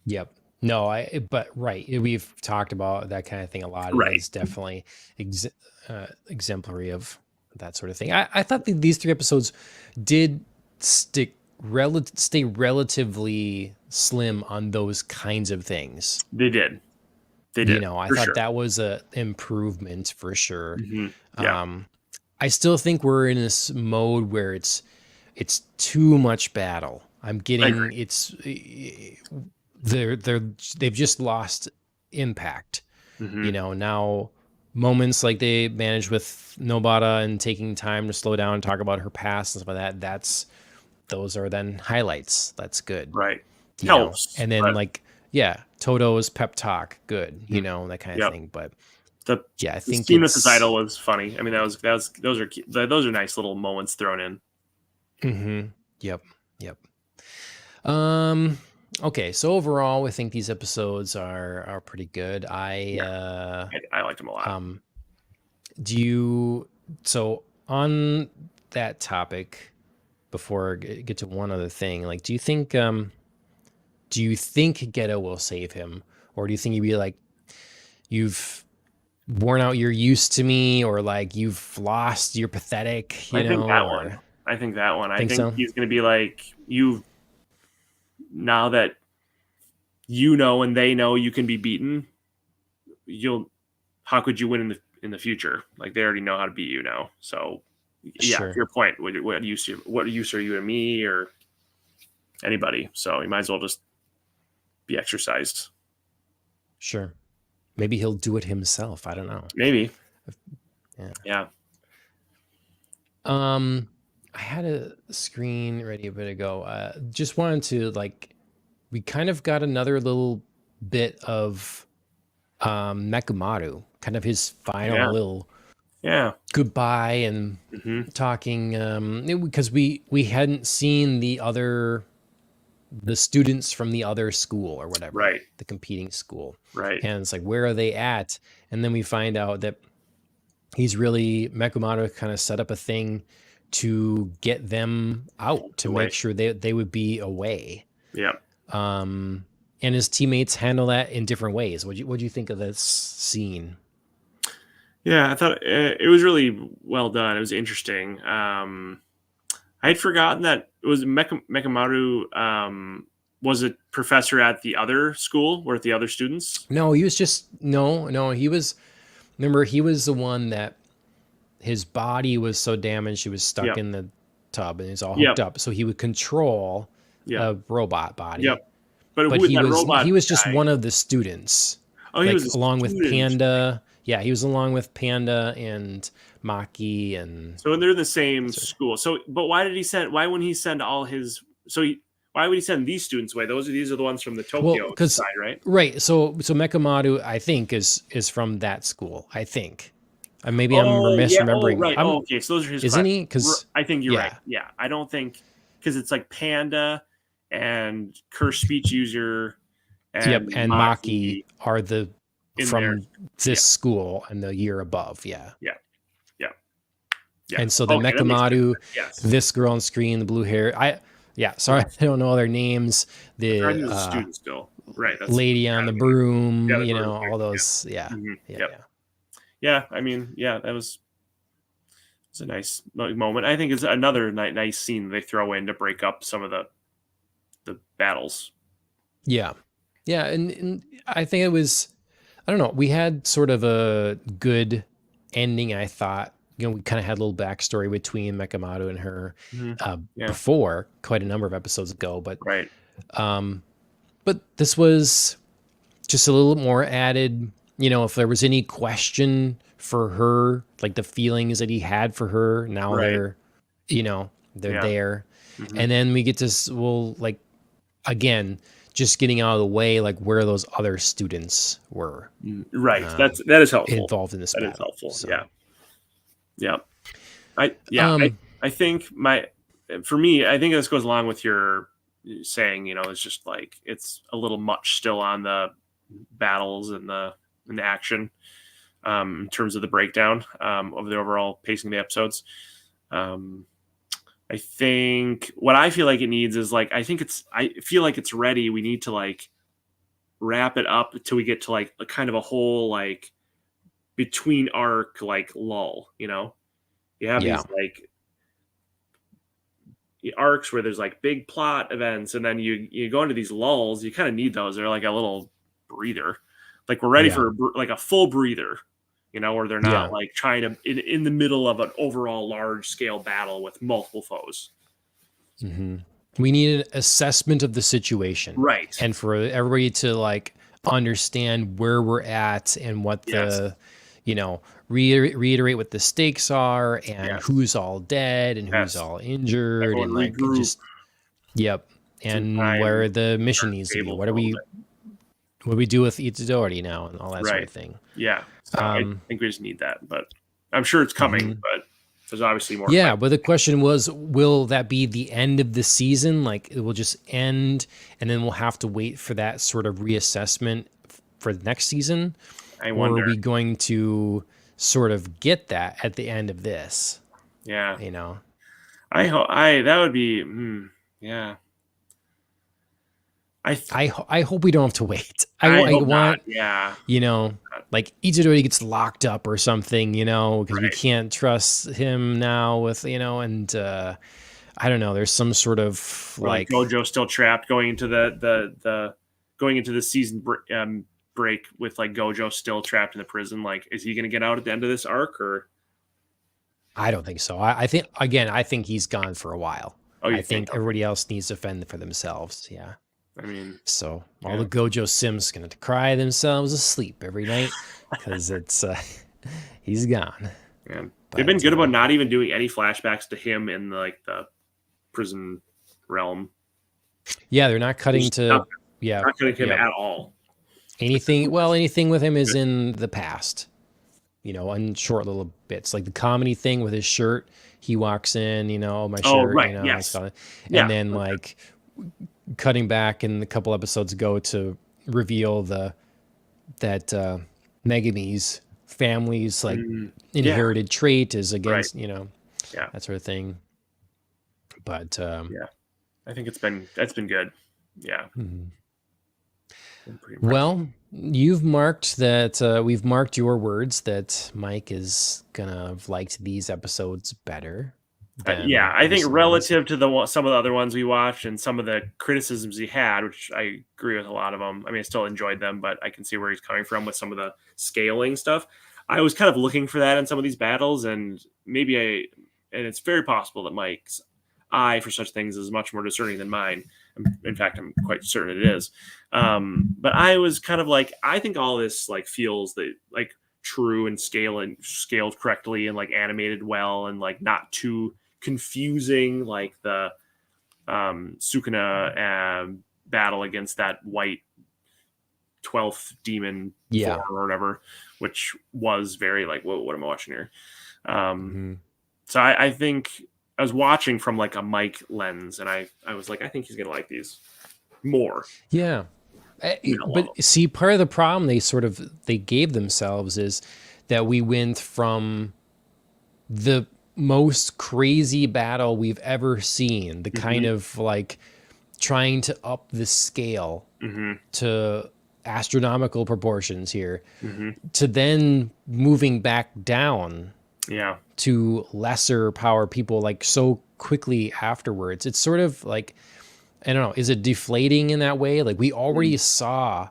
Yep. No, but right. We've talked about that kind of thing a lot. Right. It's definitely exemplary of that sort of thing. I thought these 3 episodes did stay relatively slim on those kinds of things. They did. You know, I thought that was a improvement for sure. Yeah. I still think we're in this mode where it's too much battle. I'm getting they've just lost impact. You know, now moments like they managed with Nobara and taking time to slow down and talk about her past and stuff like that, those are then highlights. That's good. Right. Helps. And then Toto's pep talk, good, you know, that kind of thing. But I think the scene with this idol was funny. I mean, those are nice little moments thrown in. Yep. Okay, so overall, I think these episodes are pretty good. I liked them a lot. So on that topic, before I get to one other thing, like, do you think Geto will save him, or do you think he'd be like, you've worn out your use to me, or like you've lost, you're pathetic? I think that one. I think so? He's going to be like, now that you know and they know you can be beaten, how could you win in the future? Like, they already know how to beat you now. So to your point, what use are you to me or anybody? So you might as well just be exercised. Sure. Maybe he'll do it himself. I don't know. Maybe. Yeah. I had a screen ready a bit ago. Just wanted to we kind of got another little bit of Mekamaru, kind of his final little goodbye and talking, because we hadn't seen the students from the other school or whatever, right? The competing school, right? And it's like, where are they at? And then we find out that Mekamaru kind of set up a thing to get them out, to make sure they would be away. Yeah. And his teammates handle that in different ways. What do you think of this scene? Yeah, I thought it was really well done. It was interesting. I had forgotten that it was Mekamaru was a professor at the other school, or at the other students. No, he was just he was. Remember, he was the one that his body was so damaged he was stuck in the tub and he's all hooked up, so he would control a robot body. But he was just one of the students. Oh, he was along with Panda. Yeah, he was along with Panda and Maki, and so they're the same school. So, but why wouldn't he send all his? Why would he send these students away? These are the ones from the Tokyo side, right? Right. So Mekamaru, I think, is from that school. I think. Maybe I'm misremembering. Right. Okay. So those are his. Isn't he? Because I think you're right. Yeah. I don't think, because it's like Panda and Curse Speech User and Maki are from this school and the year above. Yeah. And so the Mekamaru, this girl on screen, the blue hair. Sorry, I don't know their names. The student still, right? That's lady on the broom, all those. Yeah. I mean, that was a nice moment. I think it's another nice scene they throw in to break up some of the battles. Yeah, and I think it was, I don't know, we had sort of a good ending, I thought, we kind of had a little backstory between Mekamaru and her Yeah. before, quite a number of episodes ago, Right. but this was just a little more added, if there was any question for her, like the feelings that he had for her, now Right. they're Yeah. there. Mhm. And then we get to, well, like, again, just getting out of the way, like where those other students were Right. That is helpful. involved in this That battle. is helpful. So, Yeah. I think for me, I think this goes along with your saying, it's just like it's a little much still on the battles and the action in terms of the breakdown of the overall pacing of the episodes. I think what I feel like it needs is like I feel like it's ready. We need to like wrap it up until we get to like a kind of a whole like between arc like lull. You have these like arcs where there's like big plot events, and then you go into these lulls. You kind of need those. They're like a little breather. Like we're ready for like a full breather, where they're not like trying to in the middle of an overall large scale battle with multiple foes. Mm-hmm. We need an assessment of the situation, right? And for everybody to like understand where we're at and what the, reiterate what the stakes are and who's all dead and who's all injured. Everyone and like regroup. just, and where the mission needs to be. What do we do with Itadori now and all that sort of thing. Yeah. So I think we just need that, but I'm sure it's coming, but there's obviously more. Yeah. But the question was, will that be the end of the season? Like it will just end and then we'll have to wait for that sort of reassessment for the next season. I wonder. Or are we going to sort of get that at the end of this? Yeah. I hope that would be, yeah. I hope we don't have to wait. I want, not. Yeah. Like Itadori gets locked up or something, because we can't trust him now with, and I don't know. There's some sort of like Gojo still trapped going into the season break with like Gojo still trapped in the prison. Like, is he going to get out at the end of this arc or? I don't think so. I think he's gone for a while. Oh, I think everybody else needs to fend for themselves. Yeah. I mean, so all the Gojo Sims going to cry themselves asleep every night because it's he's gone. Yeah. They've been good about not even doing any flashbacks to him in the prison realm. Yeah, they're not cutting not cutting him at all. Anything with him is in the past. In short little bits, like the comedy thing with his shirt. He walks in, my shirt. Oh, right. And then like cutting back in a couple episodes ago to reveal that Megami's family's like inherited trait is against that sort of thing. But I think that's been good. Yeah. Mm-hmm. Well, you've marked that we've marked your words that Mike is gonna have liked these episodes better. I think relative to some of the other ones we watched and some of the criticisms he had, which I agree with a lot of them. I mean, I still enjoyed them, but I can see where he's coming from with some of the scaling stuff. I was kind of looking for that in some of these battles, and and it's very possible that Mike's eye for such things is much more discerning than mine. In fact, I'm quite certain it is. But I was kind of like, I think all this like feels that like true and scaled correctly and like animated well and like not too confusing, like the Sukuna battle against that white 12th demon form or whatever, which was very like, whoa, what am I watching here? So I think I was watching from like a Mike lens, and I was like, I think he's gonna like these more. Yeah. But see, part of the problem they gave themselves is that we went from the most crazy battle we've ever seen, the kind of like trying to up the scale to astronomical proportions here, to then moving back down to lesser power people like so quickly afterwards. It's sort of like, I don't know, is it deflating in that way? Like we already saw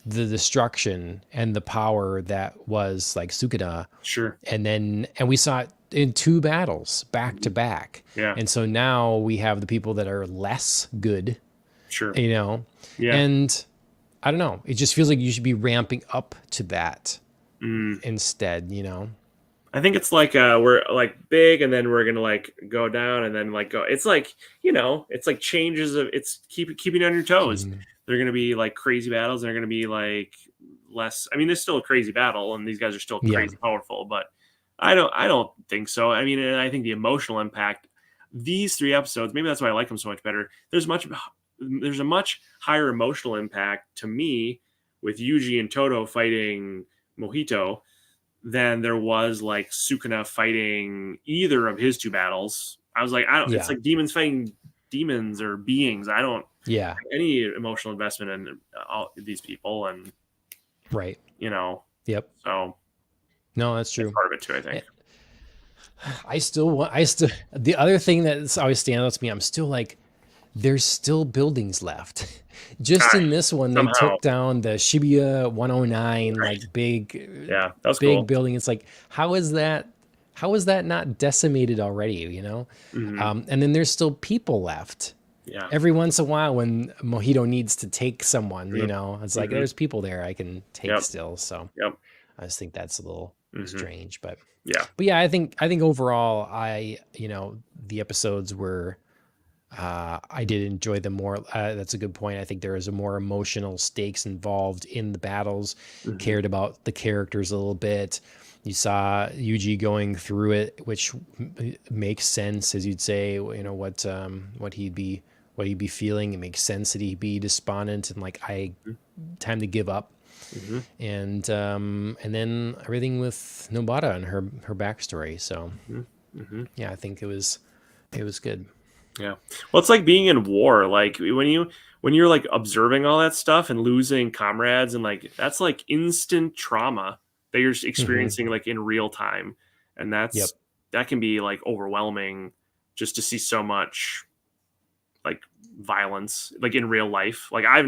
the destruction and the power that was like Sukuna. Sure. And we saw it in 2 battles back to back. Yeah. And so now we have the people that are less good, Sure. you know, Yeah. and I don't know. It just feels like you should be ramping up to that Mm. instead, you know? I think it's like we're like big, and then we're gonna like go down, and then like go. It's like, you know, it's like changes of it's keeping you on your toes. Mhm. They're gonna be like crazy battles, and they're gonna be like less. I mean, there's still a crazy battle, and these guys are still Yeah. crazy powerful, but I don't think so. I mean, and I think the emotional impact, these 3 episodes, maybe that's why I like them so much better. There's a much higher emotional impact to me with Yuji and Toto fighting Mojito than there was like Sukuna fighting either of his 2 battles. I was like, it's Yeah. like demons fighting demons or beings. I don't Yeah. have any emotional investment in all these people, and Right. you know, Yep. so No, that's true. that's part of it too, I think. The other thing that always stands out to me, I'm still like, there's still buildings left. Just in this one, they somehow. took down the Shibuya 109, like big, Yeah, that was big cool. building. It's like, how is that not decimated already, you know? Mhm. And then there's still people left. Yeah. Every once in a while when Mojito needs to take someone, you Yep. know, it's like, Mhm. there's people there I can take Yep. still. So Yep. I just think that's a little Mhm. strange, but Yeah. yeah, I think overall, the episodes were, I did enjoy them more. That's a good point. I think there is a more emotional stakes involved in the battles. Mhm. Cared about the characters a little bit. You saw Yuji going through it, which makes sense, as you'd say. You know what he'd be feeling. It makes sense that he'd be despondent and like, time to give up. Mhm. And then everything with Nobara and her backstory. So Mhm. yeah, I think it was good. Yeah. Well, it's like being in war. Like when you're like observing all that stuff and losing comrades, and like that's like instant trauma that you're experiencing like in real time. And Yep. that can be like overwhelming just to see so much like violence like in real life. Like I've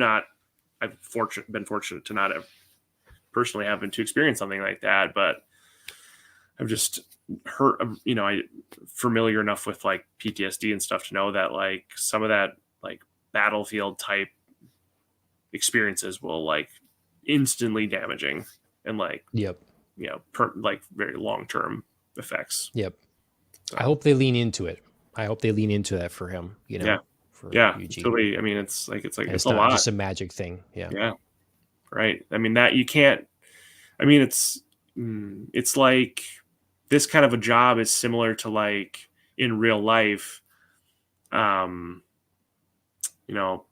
been fortunate to not have personally having to experience something like that, but I've just heard, I familiar enough with like PTSD and stuff to know that like some of that like battlefield type experiences will like instantly damaging and like, Yep. like very long-term effects. Yep. So, I hope they lean into it. I hope they lean into that for him, Yeah. for yeah, Yuji. totally. I mean, it's And it's it's a not lot. just a magic thing. Yeah. Yeah. Right. I mean, that you can't, I mean, it's like this kind of a job is similar to like in real life, you know,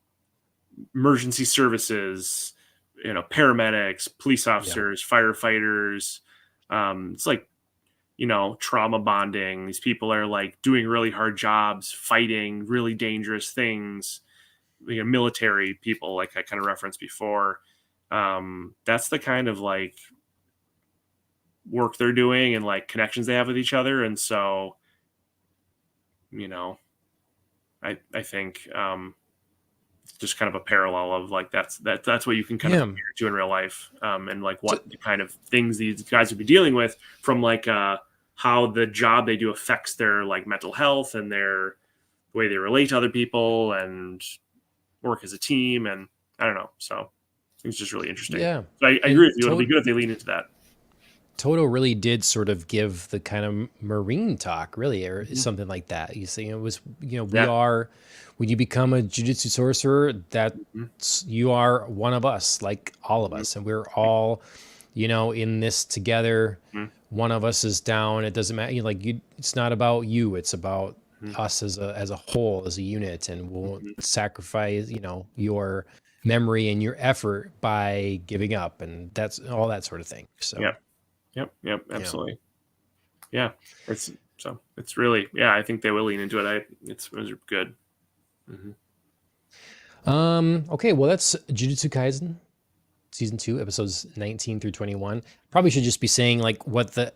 emergency services, paramedics, police officers, firefighters. It's like, trauma bonding. These people are like doing really hard jobs, fighting really dangerous things. Military people, like I kind of referenced before. That's the kind of like work they're doing and like connections they have with each other. And so, I think just kind of a parallel of like that's what you can kind of compare to in real life, and like what the kind of things these guys would be dealing with from like how the job they do affects their like mental health and their the way they relate to other people and work as a team. And I don't know, so I think it's just really interesting. Yeah, so I agree with you. It'll be good if they lean into that. Toto really did sort of give the kind of Marine talk, really, or something like that. You see, it was, we are, when you become a Jujutsu sorcerer, that's, you are one of us, like all of us. And we're all, in this together. One of us is down. It doesn't matter. It's not about you. It's about us as a whole, as a unit. And we'll sacrifice, your memory and your effort by giving up. And that's all that sort of thing. So, Yep, absolutely. Yeah, it's really, I think they will lean into it. It was good. Okay, well, that's Jujutsu Kaisen season 2, episodes 19-21. Probably should just be saying like what the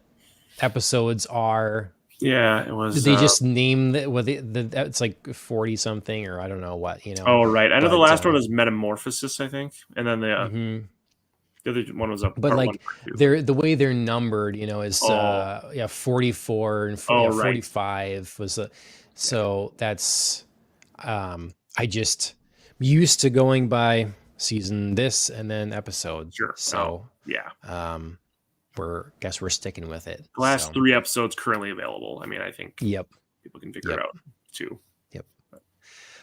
episodes are. Yeah, it was. Did they just name it's like 40 something, or I don't know what, Oh, right. I know the last one was Metamorphosis, I think, and then the The other one was a But part like one, part two. the way they're numbered, you know, is 44 and Oh, 45 was so that's I just used to going by season this and then episode. Sure. So Yeah. guess we're sticking with it. The last So, 3 episodes currently available. I mean, I think Yep. people can figure it out too. Yep.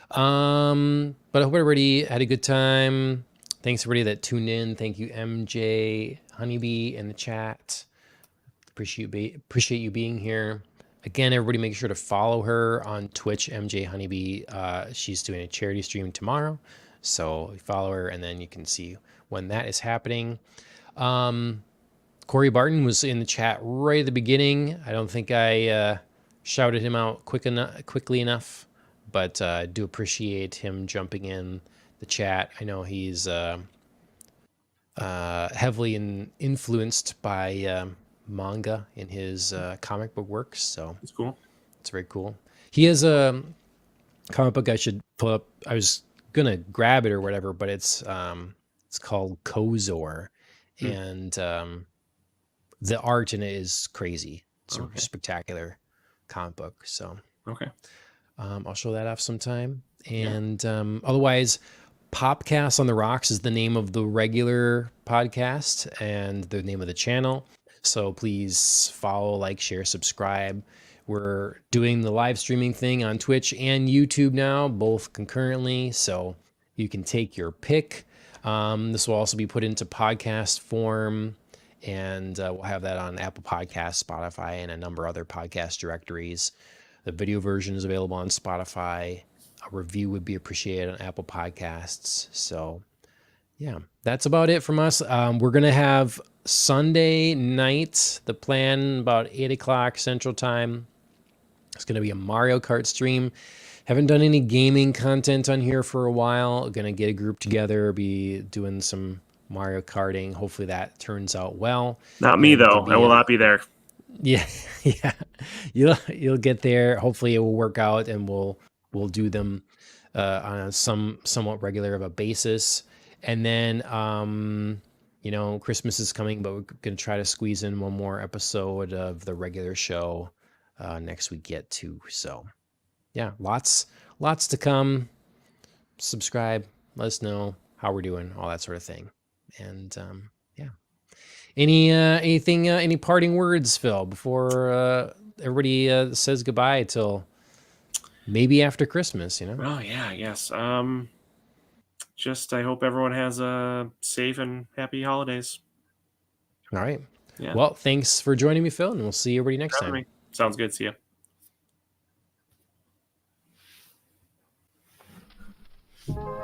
But I hope everybody had a good time. Thanks everybody that tuned in. Thank you, MJ Honeybee in the chat. Appreciate you being here. Again, everybody make sure to follow her on Twitch, MJ Honeybee. She's doing a charity stream tomorrow. So follow her and then you can see when that is happening. Corey Barton was in the chat right at the beginning. I don't think I shouted him out quickly enough, but I do appreciate him jumping in the chat. I know he's heavily influenced by manga in his comic book works, so It's cool. it's very cool. He has a comic book I should pull up. I was gonna grab it or whatever, but it's called Kozor, and the art in it is crazy. It's a spectacular comic book. So I'll show that off sometime. And otherwise, Popcast on the Rocks is the name of the regular podcast and the name of the channel. So please follow, like, share, subscribe. We're doing the live streaming thing on Twitch and YouTube now, both concurrently. So you can take your pick. This will also be put into podcast form, and we'll have that on Apple Podcasts, Spotify, and a number of other podcast directories. The video version is available on Spotify. A review would be appreciated on Apple Podcasts. So yeah, that's about it from us. We're going to have Sunday night, the plan about 8 o'clock Central Time. It's going to be a Mario Kart stream. Haven't done any gaming content on here for a while. Going to get a group together, be doing some Mario Karting. Hopefully that turns out well. Not me, though. I will not be there. Yeah. You'll get there. Hopefully it will work out, and we'll do them on a somewhat regular of a basis. And then Christmas is coming, but we're gonna try to squeeze in one more episode of the regular show next week yet too. So yeah, lots to come. Subscribe, let us know how we're doing, all that sort of thing. And any parting words, Phil, before everybody says goodbye till maybe after Christmas, Oh yeah, I guess. Just I hope everyone has a safe and happy holidays. All right. Yeah. Well, thanks for joining me, Phil, and we'll see everybody next time. Sounds good. See you.